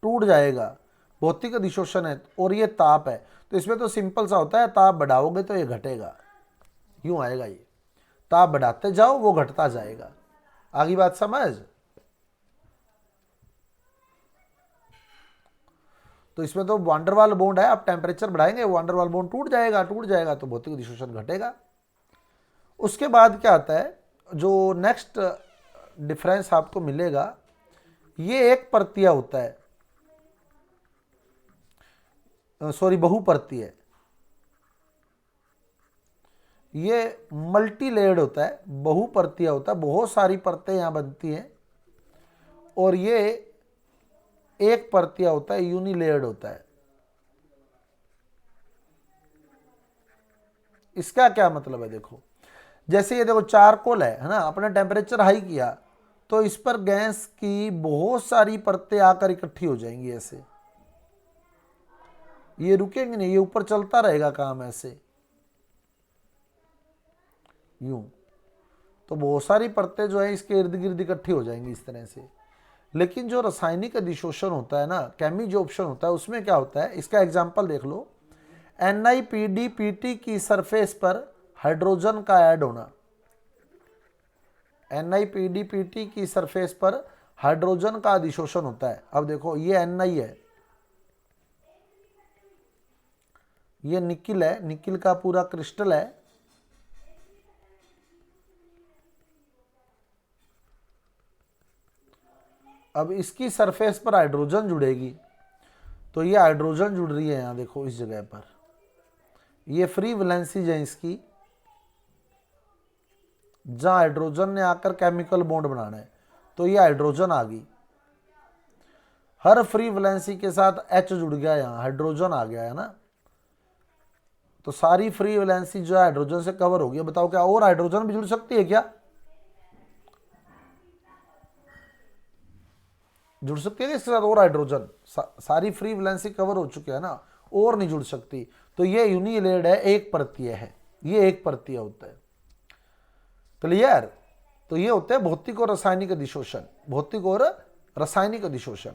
टूट जाएगा, भौतिक अधिशोषण है और ये ताप है। तो इसमें तो सिंपल सा होता है, ताप बढ़ाओगे तो ये घटेगा, यूं आएगा, ये ताप बढ़ाते जाओ वो घटता जाएगा। आगे बात समझ? तो इसमें तो वांडरवाल बॉन्ड है, आप टेम्परेचर बढ़ाएंगे वांडरवाल बॉन्ड टूट जाएगा तो भौतिक अधिशोषण घटेगा। उसके बाद क्या आता है, जो नेक्स्ट डिफरेंस आपको मिलेगा, ये एक परतीय होता है, सॉरी बहुपरतीय है, ये मल्टी लेयर्ड होता है, बहुपरतीय होता है, बहुत सारी परतें यहां बनती हैं। और ये एक परतीय होता है, यूनिलेयर्ड होता है। इसका क्या मतलब है, देखो, जैसे ये देखो चारकोल है ना, अपने टेम्परेचर हाई किया तो इस पर गैस की बहुत सारी परतें आकर इकट्ठी हो जाएंगी ऐसे, ये रुकेंगे नहीं, ये ऊपर चलता रहेगा काम ऐसे। यूं, तो बहुत सारी परतें जो है इसके इर्द गिर्द इकट्ठी हो जाएंगी इस तरह से। लेकिन जो रासायनिक अधिशोषण होता है ना, केमिजोप्शन होता है, उसमें क्या होता है, इसका एग्जाम्पल देख लो। NiPdPt की सरफेस पर हाइड्रोजन का ऐड होना, NiPdPt की सरफेस पर हाइड्रोजन का अधिशोषण होता है। अब देखो ये Ni है, ये निकिल है, निकिल का पूरा क्रिस्टल है। अब इसकी सरफेस पर हाइड्रोजन जुड़ेगी, तो ये हाइड्रोजन जुड़ रही है यहाँ देखो इस जगह पर, ये फ्री वैलेंसीज है इसकी, जहां हाइड्रोजन ने आकर केमिकल बॉन्ड बनाना है, तो ये हाइड्रोजन आ गई। हर फ्री वैलेंसी के साथ H जुड़ गया, यहाँ हाइड्रोजन आ गया है ना, तो सारी फ्री वैलेंसी जो है हाइड्रोजन से कवर हो गई। बताओ क्या और हाइड्रोजन भी जुड़ सकती है क्या? जुड़ सकती है इसके साथ और हाइड्रोजन? सारी फ्री वैलेंसी कवर हो चुकी है ना, और नहीं जुड़ सकती। तो ये यूनिलेड है, एक परतीय है, ये एक परतीय होता है। क्लियर? तो ये होता है भौतिक और रासायनिक अधिशोषण, भौतिक और रासायनिक अधिशोषण।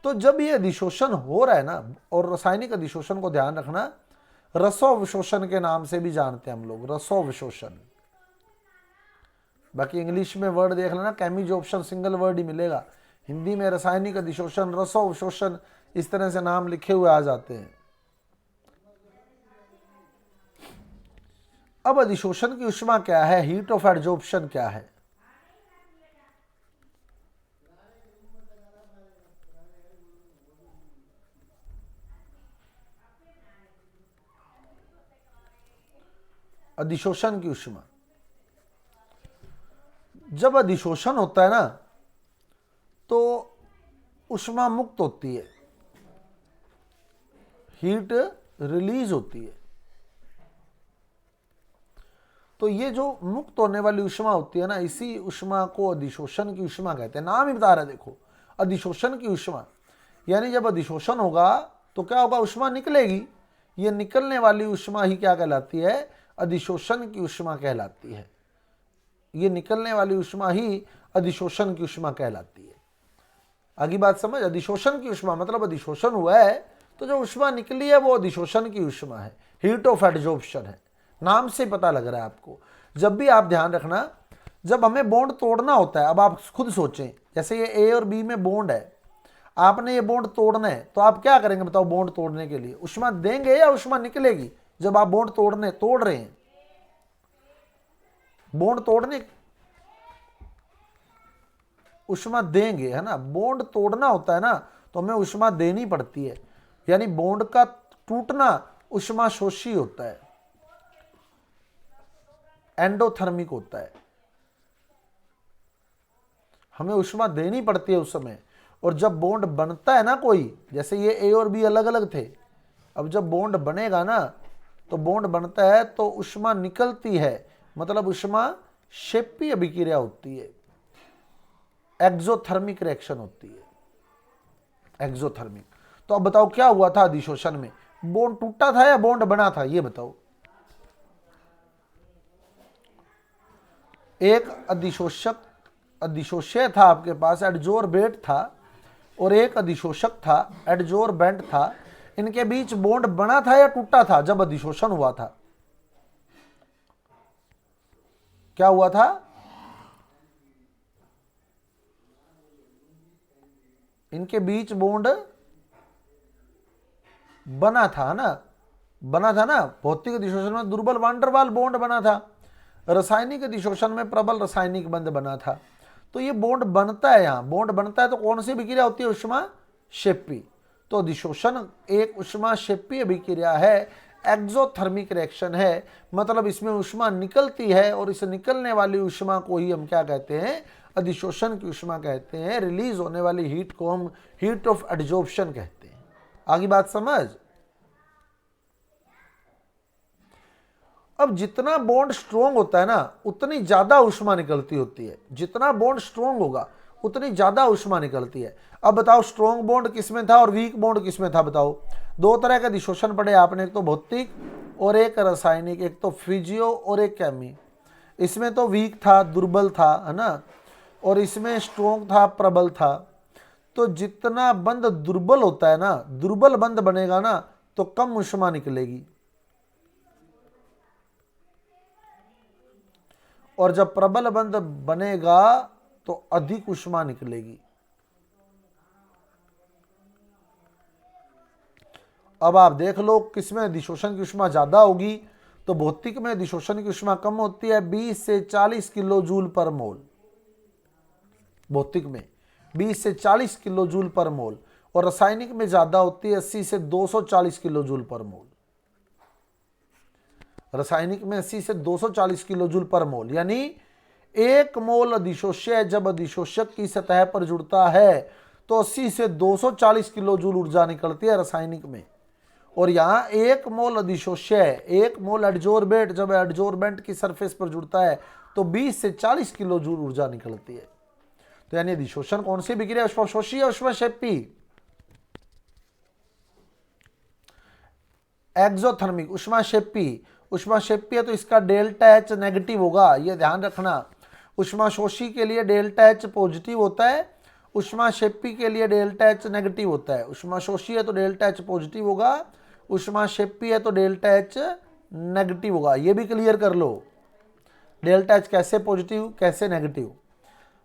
तो जब ये अधिशोषण हो रहा है ना, और रासायनिक अधिशोषण को ध्यान रखना, रसोविशोषण के नाम से भी जानते हैं हम लोग, रसोविशोषण। बाकी इंग्लिश में वर्ड देख लेना, केमिजोप्शन सिंगल वर्ड ही मिलेगा। हिंदी में रासायनिक अधिशोषण, रसोविशोषण, इस तरह से नाम लिखे हुए आ जाते हैं। अब अधिशोषण की ऊष्मा क्या है, हीट ऑफ एडजॉर्प्शन क्या है? अधिशोषण की ऊष्मा, जब अधिशोषण होता है ना, तो ऊष्मा मुक्त होती है, हीट रिलीज होती है। तो ये जो मुक्त होने वाली ऊष्मा होती है ना, इसी ऊष्मा को अधिशोषण की ऊष्मा कहते हैं। नाम ही बता रहा है देखो, अधिशोषण की ऊष्मा। यानी जब अधिशोषण होगा तो क्या होगा, ऊष्मा निकलेगी। ये निकलने वाली ऊष्मा ही क्या कहलाती है, अधिशोषण की ऊष्मा कहलाती है। ये निकलने वाली ऊष्मा ही अधिशोषण की ऊष्मा कहलाती है। आगे बात समझ? अधिशोषण की ऊष्मा मतलब अधिशोषण हुआ है तो जो ऊष्मा निकली है वो अधिशोषण की ऊष्मा है, हीट ऑफ एडजॉर्प्शन है। नाम से पता लग रहा है आपको। जब भी आप ध्यान रखना, जब हमें बॉन्ड तोड़ना होता है, अब आप खुद सोचें, जैसे ये ए और बी में बॉन्ड है, आपने ये बॉन्ड तोड़ना है, तो आप क्या करेंगे बताओ? बॉन्ड तोड़ने के लिए ऊष्मा देंगे या ऊष्मा निकलेगी? जब आप बॉन्ड तोड़ रहे हैं, बॉन्ड तोड़ने ऊष्मा देंगे, है ना। बॉन्ड तोड़ना होता है ना, तो हमें ऊष्मा देनी पड़ती है। यानी बॉन्ड का टूटना ऊष्मा शोषी होता है, एंडोथर्मिक होता है, हमें ऊष्मा देनी पड़ती है उस समय। और जब बॉन्ड बनता है ना कोई, जैसे ये ए और बी अलग अलग थे, अब जब बॉन्ड बनेगा ना, तो बॉन्ड बनता है तो ऊष्मा निकलती है, मतलब ऊष्मा क्षेपीय अभिक्रिया होती है, एक्सोथर्मिक रिएक्शन होती है, एक्सोथर्मिक। तो अब बताओ क्या हुआ था अधिशोषण में? बॉन्ड टूटा था या बॉन्ड बना था, ये बताओ। एक अधिशोष्य था आपके पास, एडजोर्बेट था, और एक अधिशोषक था, एडजोर्बेंट था। इनके बीच बॉन्ड बना था या टूटा था जब अधिशोषण हुआ था? क्या हुआ था? इनके बीच बॉन्ड बना था ना, बना था ना। भौतिक अधिशोषण में दुर्बल वान डर वाल बॉन्ड बना था, रासायनिक अधिशोषण में प्रबल रासायनिक बंध बना था। तो ये बॉन्ड बनता है, यहाँ बॉन्ड बनता है तो कौन सी अभिक्रिया होती है? ऊष्मा क्षेपी। तो अधिशोषण एक ऊष्मा क्षेपी अभिक्रिया है, एक्सोथर्मिक रिएक्शन है, मतलब इसमें ऊष्मा निकलती है, और इस निकलने वाली ऊष्मा को ही हम क्या कहते हैं? अधिशोषण की ऊष्मा कहते हैं। रिलीज होने वाली हीट को हम हीट ऑफ एडजॉर्प्शन कहते हैं। आगे बात समझ? अब जितना बॉन्ड स्ट्रॉन्ग होता है ना, उतनी ज्यादा ऊष्मा निकलती होती है। जितना बॉन्ड स्ट्रॉन्ग होगा उतनी ज्यादा ऊष्मा निकलती है। अब बताओ स्ट्रॉन्ग बॉन्ड किसमें था और वीक बॉन्ड किसमें था? बताओ। दो तरह का अधिशोषण पढ़े आपने, एक तो भौतिक और एक रासायनिक, एक तो फिजियो और एक केमी। इसमें तो वीक था, दुर्बल था, है ना, और इसमें स्ट्रोंग था, प्रबल था। तो जितना बंध दुर्बल होता है ना, दुर्बल बंध बनेगा ना, तो कम ऊष्मा निकलेगी, और जब प्रबल बंध बनेगा तो अधिक ऊष्मा निकलेगी। अब आप देख लो किसमें अधिशोषण की ऊष्मा ज्यादा होगी, तो भौतिक में अधिशोषण की ऊष्मा कम होती है 20 से 40 किलो जूल पर मोल, भौतिक में 20 से 40 किलो जूल पर मोल, और रासायनिक में ज्यादा होती है 80 से 240 किलो जूल पर मोल। रासायनिक में 80 से 240 किलो जूल पर मोल, यानी 1 मोल अधिशोष्य जब अधिशोषक की सतह पर जुड़ता है तो 80 से 240 किलो जूल ऊर्जा निकलती है रासायनिक में। और यहाँ 1 मोल अधिशोष्य, 1 मोल एडजोर्बेंट जब एडजोर्बेंट की सरफेस पर जुड़ता है तो 20 से 40 किलो जूल ऊर्जा निकलती है। तो यानी अधिशोषण कौन सी विक्रिया, ऊष्माशोषी या ऊष्माक्षेपी? एक्सोथर्मिक, ऊष्माक्षेपी। ऊष्माक्षेपी है तो इसका डेल्टा एच नेगेटिव होगा, यह ध्यान रखना। ऊष्माशोषी के लिए डेल्टा एच पॉजिटिव होता है, ऊष्माक्षेपी के लिए डेल्टा एच नेगेटिव होता है। ऊष्माशोषी है तो डेल्टा एच पॉजिटिव होगा, ऊष्माक्षेपी है तो डेल्टा एच नेगेटिव होगा। ये भी क्लियर कर लो, डेल्टा एच कैसे पॉजिटिव कैसे नेगेटिव।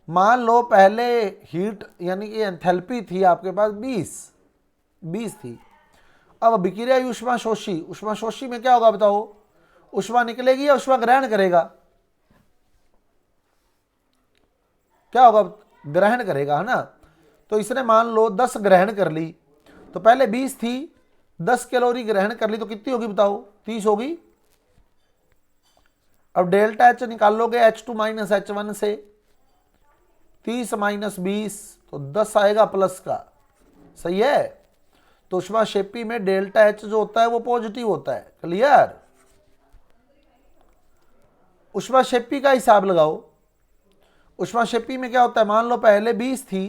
मान लो पहले हीट यानी कि एंथैल्पी थी आपके पास 20 थी। अब विक्रिया ऊष्माशोषी, ऊष्माशोषी में क्या होगा बताओ, ऊष्मा निकलेगी या ऊष्मा ग्रहण करेगा? क्या होगा, ग्रहण करेगा, है ना। तो इसने मान लो 10 ग्रहण कर ली, तो पहले 20 थी, 10 कैलोरी ग्रहण कर ली तो कितनी होगी बताओ, 30 होगी। अब डेल्टा एच निकालोगे H2 माइनस H1 से, 30 माइनस 20 तो 10 आएगा प्लस का, सही है। तो ऊष्माक्षेपी में डेल्टा एच जो होता है वो पॉजिटिव होता है, क्लियर। ऊष्माक्षेपी का हिसाब लगाओ, ऊष्माक्षेपी में क्या होता है, मान लो पहले 20 थी,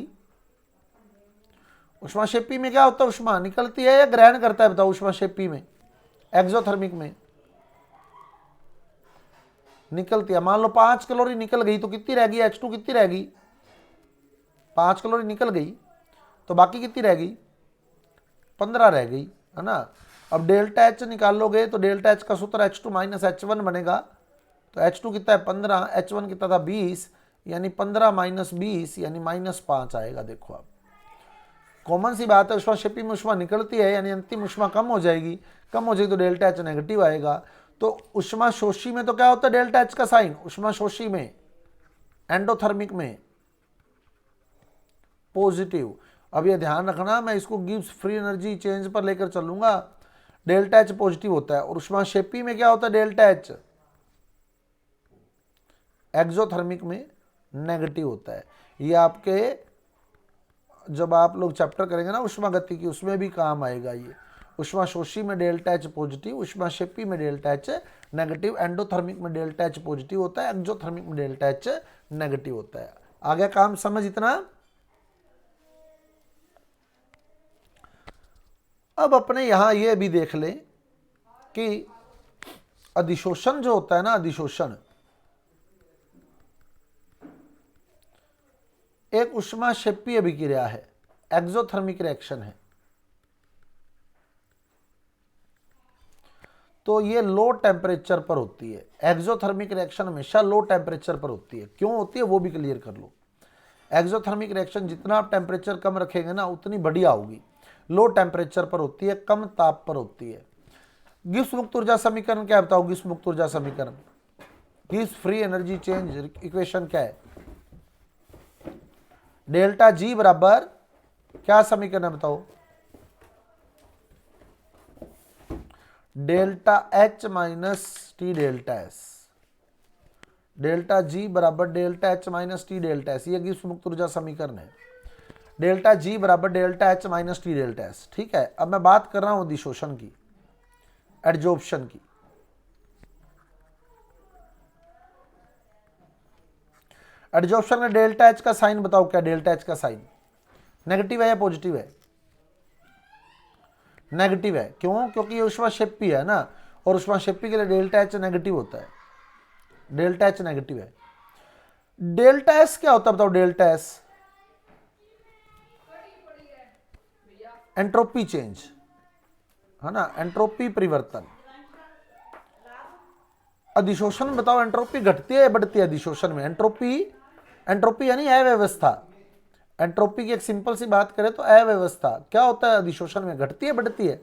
ऊष्माक्षेपी में क्या होता है, ऊष्मा निकलती है या ग्रहण करता है बताओ ऊष्माक्षेपी में, एक्सोथर्मिक में निकलती है। मान लो 5 कैलोरी निकल गई तो कितनी रहेगी, H2 कितनी रहेगी, 5 कैलोरी निकल गई तो बाकी कितनी रहेगी, 15 रह गई, है ना। अब डेल्टा एच निकालोगे तो डेल्टा एच का सूत्र H2 माइनस H1 बनेगा, तो H2 कितना है 15, H1 कितना था 20, यानी 15 माइनस 20 यानी -5 आएगा। देखो आप कॉमन सी बात है, ऊष्माक्षेपी में ऊष्मा निकलती है यानी अंतिम ऊष्मा कम हो जाएगी, कम हो जाएगी तो डेल्टा एच नेगेटिव आएगा। तो ऊष्माशोषी में तो क्या होता है डेल्टा एच का साइन, ऊष्माशोषी में एंडोथर्मिक में पॉजिटिव। अब ये ध्यान रखना, मैं इसको गिब्स फ्री एनर्जी चेंज पर लेकर चलूंगा, डेल्टा एच पॉजिटिव होता है। और ऊष्माक्षेपी में क्या होता है डेल्टा एच एक्सोथर्मिक में नेगेटिव होता है। ये आपके जब आप लोग चैप्टर करेंगे ना उष्मा गति की, उसमें भी काम आएगा ये। ऊष्माशोषी में डेल्टा एच पॉजिटिव, ऊष्माक्षेपी में डेल्टा एच नेगेटिव, एंडोथर्मिक में डेल्टा एच पॉजिटिव होता है, एक्सोथर्मिक में डेल्टा एच नेगेटिव होता है। आगे काम समझ इतना। अब अपने यहां ये भी देख ले कि अधिशोषण जो होता है ना, अधिशोषण एक ऊष्माक्षेपीय अभिक्रिया है, एक्सोथर्मिक रिएक्शन है। तो ये लो टेम्परेचर पर होती है, एक्सोथर्मिक रिएक्शन हमेशा लो टेम्परेचर पर होती है। क्यों होती है वो भी क्लियर कर लो। एक्सोथर्मिक रिएक्शन जितना आप टेम्परेचर कम रखेंगे ना उतनी बढ़िया होगी, लो टेम्परेचर पर होती है, कम ताप पर होती है। गिब्स मुक्त ऊर्जा समीकरण क्या है बताओ, गिब्स मुक्त ऊर्जा समीकरण, Gibbs free energy change equation क्या है, डेल्टा जी बराबर क्या समीकरण है बताओ, delta H minus T delta S, delta G बराबर delta H minus T delta S, ये गिब्स मुक्त ऊर्जा समीकरण है। डेल्टा जी बराबर delta H minus T delta S, ठीक है। अब मैं बात कर रहा हूं अधिशोषण की, एडजॉर्प्शन की। एडजॉर्प्शन में डेल्टा एच का साइन बताओ, क्या डेल्टा एच का साइन नेगेटिव है या पॉजिटिव है, नेगेटिव है। क्यों, क्योंकि ये ऊष्माक्षेपी है ना, और ऊष्माक्षेपी के लिए डेल्टा एच नेगेटिव होता है। डेल्टा एच नेगेटिव है। डेल्टा एस क्या होता है बताओ? डेल्टा एस एंट्रोपी चेंज है ना, एंट्रोपी परिवर्तन। अधिशोषण में बताओ एंट्रोपी घटती है या बढ़ती है? अधिशोषण में एंट्रोपी, एंट्रोपी यानी अव्यवस्था। एंट्रोपी की एक सिंपल सी बात करें तो अव्यवस्था क्या होता है? अधिशोषण में घटती है बढ़ती है?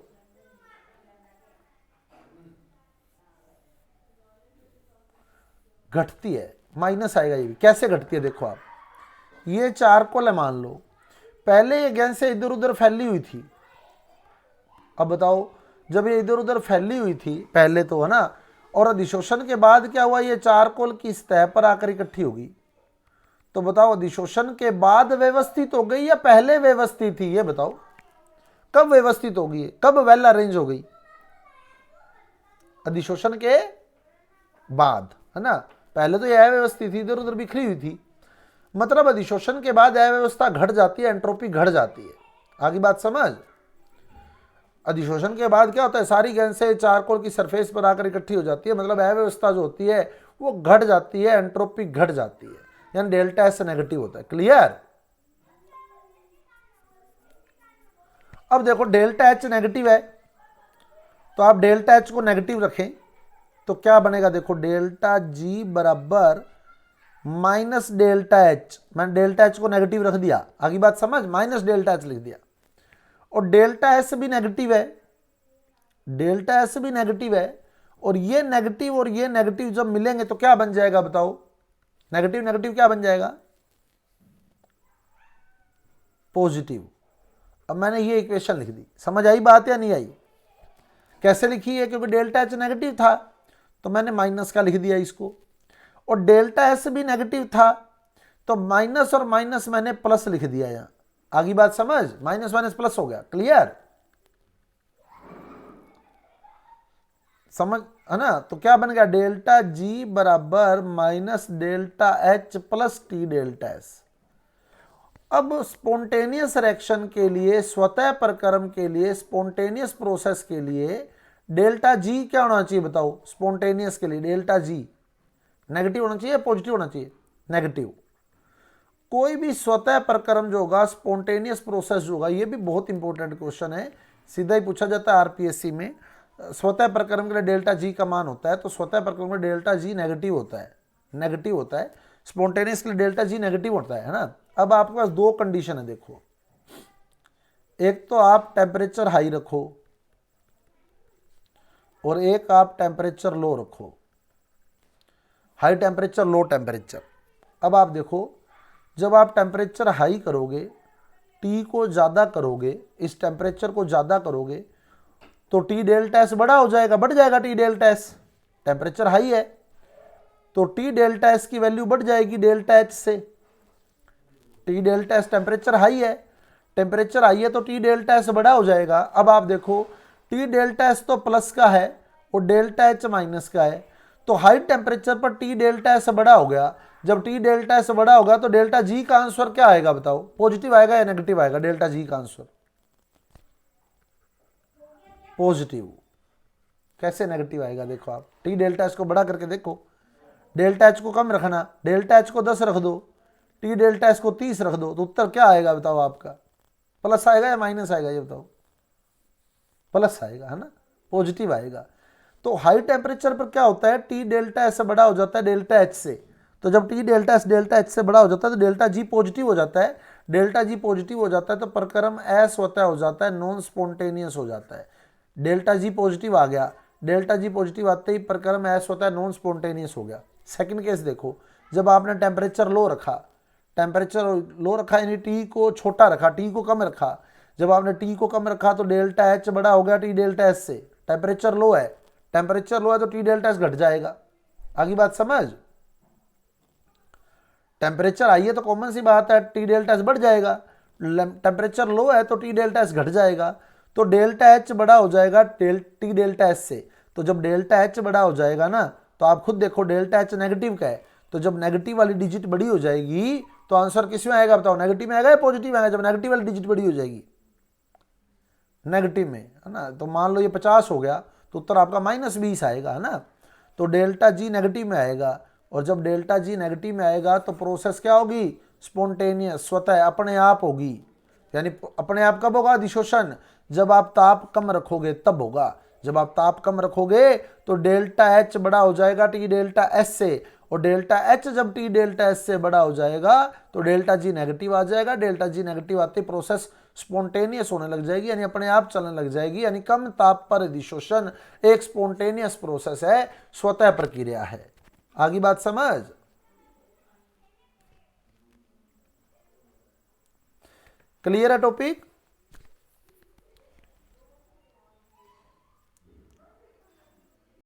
घटती है, माइनस आएगा। ये भी कैसे घटती है देखो आप, ये चारकोल है मान लो, पहले ये गैस से इधर उधर फैली हुई थी। अब बताओ जब ये इधर उधर फैली हुई थी पहले तो है ना, और अधिशोषण के बाद क्या हुआ? ये चारकोल की सतह पर आकर इकट्ठी होगी। तो बताओ अधिशोषण के बाद व्यवस्थित हो गई या पहले व्यवस्थित थी? ये बताओ कब व्यवस्थित हो गई, कब वेल अरेंज हो गई? अधिशोषण के बाद है ना, पहले तो यह अव्यवस्थित थी, इधर उधर बिखरी हुई थी। मतलब अधिशोषण के बाद अव्यवस्था घट जाती है, एंट्रोपी घट जाती है। आगे बात समझ? अधिशोषण के बाद क्या होता है? सारी गैसें चारकोल की सरफेस पर आकर इकट्ठी हो जाती है, मतलब अव्यवस्था जो होती है वो घट जाती है, एंट्रोपी घट जाती है, यानी डेल्टा एस नेगेटिव होता है। क्लियर? अब देखो डेल्टा एच नेगेटिव है तो आप डेल्टा एच को नेगेटिव रखें तो क्या बनेगा? देखो डेल्टा जी बराबर माइनस डेल्टा एच। मैंने डेल्टा एच को नेगेटिव रख दिया, आगे बात समझ, माइनस डेल्टा एच लिख दिया। और डेल्टा एस भी नेगेटिव है, डेल्टा एस भी नेगेटिव है, और ये नेगेटिव जब मिलेंगे तो क्या बन जाएगा बताओ? नेगेटिव नेगेटिव क्या बन जाएगा? पॉजिटिव। अब मैंने ये इक्वेशन लिख दी, समझ आई बात या नहीं आई? कैसे लिखी है? क्योंकि डेल्टा एच नेगेटिव था तो मैंने माइनस का लिख दिया इसको, और डेल्टा एस भी नेगेटिव था तो माइनस और माइनस मैंने प्लस लिख दिया यहां। आगे बात समझ? माइनस माइनस प्लस हो गया। क्लियर? समझ है ना? तो क्या बन गया? डेल्टा जी बराबर minus delta H plus T delta S. अब स्पॉन्टेनियस रिएक्शन के लिए, स्वतः प्रक्रम के लिए, स्पॉन्टेनियस प्रोसेस के लिए डेल्टा जी क्या होना चाहिए बताओ? स्पॉन्टेनियस के लिए डेल्टा जी नेगेटिव होना चाहिए, पॉजिटिव होना चाहिए? नेगेटिव। कोई भी स्वतः प्रक्रम जो होगा, स्पॉन्टेनियस प्रोसेस जो होगा, ये भी बहुत इंपॉर्टेंट क्वेश्चन है, सीधा ही पूछा जाता है आरपीएससी में। स्वतः प्रक्रम के लिए डेल्टा जी का मान होता है, तो स्वतः प्रक्रम में डेल्टा जी नेगेटिव होता है, नेगेटिव होता है। स्पॉन्टेनियस के लिए डेल्टा जी नेगेटिव होता है ना। अब आपके पास दो कंडीशन है देखो, एक तो आप टेम्परेचर हाई रखो और एक आप टेम्परेचर लो रखो, हाई टेम्परेचर लो टेम्परेचर। अब आप देखो जब आप टेम्परेचर हाई करोगे, टी को ज़्यादा करोगे, इस टेम्परेचर को ज़्यादा करोगे तो टी डेल्टा एस बड़ा हो जाएगा, बढ़ जाएगा T delta S. Temperature high है तो टी डेल्टा एस की वैल्यू बढ़ जाएगी डेल्टा एच से। T delta S temperature high है, टेम्परेचर हाई है तो टी डेल्टा एस बड़ा हो जाएगा। अब आप देखो टी डेल्टा एस तो प्लस का है और डेल्टा एच माइनस का है, तो हाई टेम्परेचर पर टी डेल्टा एस बड़ा हो गया। जब टी डेल्टा एस बड़ा होगा तो डेल्टा जी का आंसर क्या आएगा बताओ? पॉजिटिव आएगा या नेगेटिव आएगा? डेल्टा जी का आंसर पॉजिटिव। कैसे नेगेटिव आएगा? देखो आप टी डेल्टा एच को बड़ा करके देखो, डेल्टा एच को कम रखना, डेल्टा एच को 10 रख दो, टी डेल्टा एच को 30 रख दो, तो उत्तर क्या आएगा बताओ आपका? प्लस आएगा या माइनस आएगा? ये बताओ। प्लस आएगा है ना, पॉजिटिव आएगा। तो हाई टेम्परेचर पर क्या होता है? टी डेल्टा एच से बड़ा हो जाता है डेल्टा एच से, तो जब T delta H delta H से बड़ा हो जाता है तो डेल्टा जी पॉजिटिव हो जाता है। डेल्टा जी पॉजिटिव हो जाता है तो प्रक्रम अस्वतः हो जाता है, नॉन स्पॉन्टेनियस हो जाता है। डेल्टा जी पॉजिटिव आ गया, डेल्टा जी पॉजिटिव आते ही प्रक्रम अस्वतः नॉन स्पॉन्टेनियस हो गया। सेकंड केस देखो, जब आपने टेम्परेचर लो रखा, टेम्परेचर लो रखा यानी टी को छोटा रखा, टी को कम रखा। जब आपने टी को कम रखा तो डेल्टा एच बड़ा हो गया टी डेल्टा एच से। टेम्परेचर लो है, टेम्परेचर लो है तो टी डेल्टा एच घट जाएगा। आगे बात समझ? टेम्परेचर हाई है तो कॉमन सी बात है टी डेल्टा एच बढ़ जाएगा, टेम्परेचर लो है तो टी डेल्टा एच घट जाएगा, तो डेल्टा एच बड़ा हो जाएगा टी डेल्टा एच से। तो जब डेल्टा एच बड़ा हो जाएगा ना, तो आप खुद देखो डेल्टा एच नेगेटिव का है, तो जब नेगेटिव वाली डिजिट बड़ी हो जाएगी तो आंसर किस में आएगा बताओ? नेगेटिव में आएगा या पॉजिटिव में आएगा? जब नेगेटिव वाली डिजिट बड़ी हो जाएगी नेगेटिव में, है ना। तो मान लो ये 50 हो गया तो उत्तर आपका -20 आएगा, है ना। तो डेल्टा जी नेगेटिव में आएगा और जब डेल्टा जी नेगेटिव में आएगा तो प्रोसेस क्या होगी, स्पॉन्टेनियस, स्वतः अपने आप होगी। यानी अपने आप कब होगा अधिशोषण, जब आप ताप कम रखोगे तब होगा। जब आप ताप कम रखोगे तो डेल्टा एच बड़ा हो जाएगा टी डेल्टा एस से, और डेल्टा एच जब टी डेल्टा एस से बड़ा हो जाएगा तो डेल्टा जी नेगेटिव आ जाएगा। डेल्टा जी नेगेटिव आते प्रोसेस स्पॉन्टेनियस होने लग जाएगी, यानी अपने आप चलने लग जाएगी। यानी कम ताप पर अधिशोषण एक स्पॉन्टेनियस प्रोसेस है, स्वतः प्रक्रिया है। आगे बात समझ। क्लियर है टॉपिक।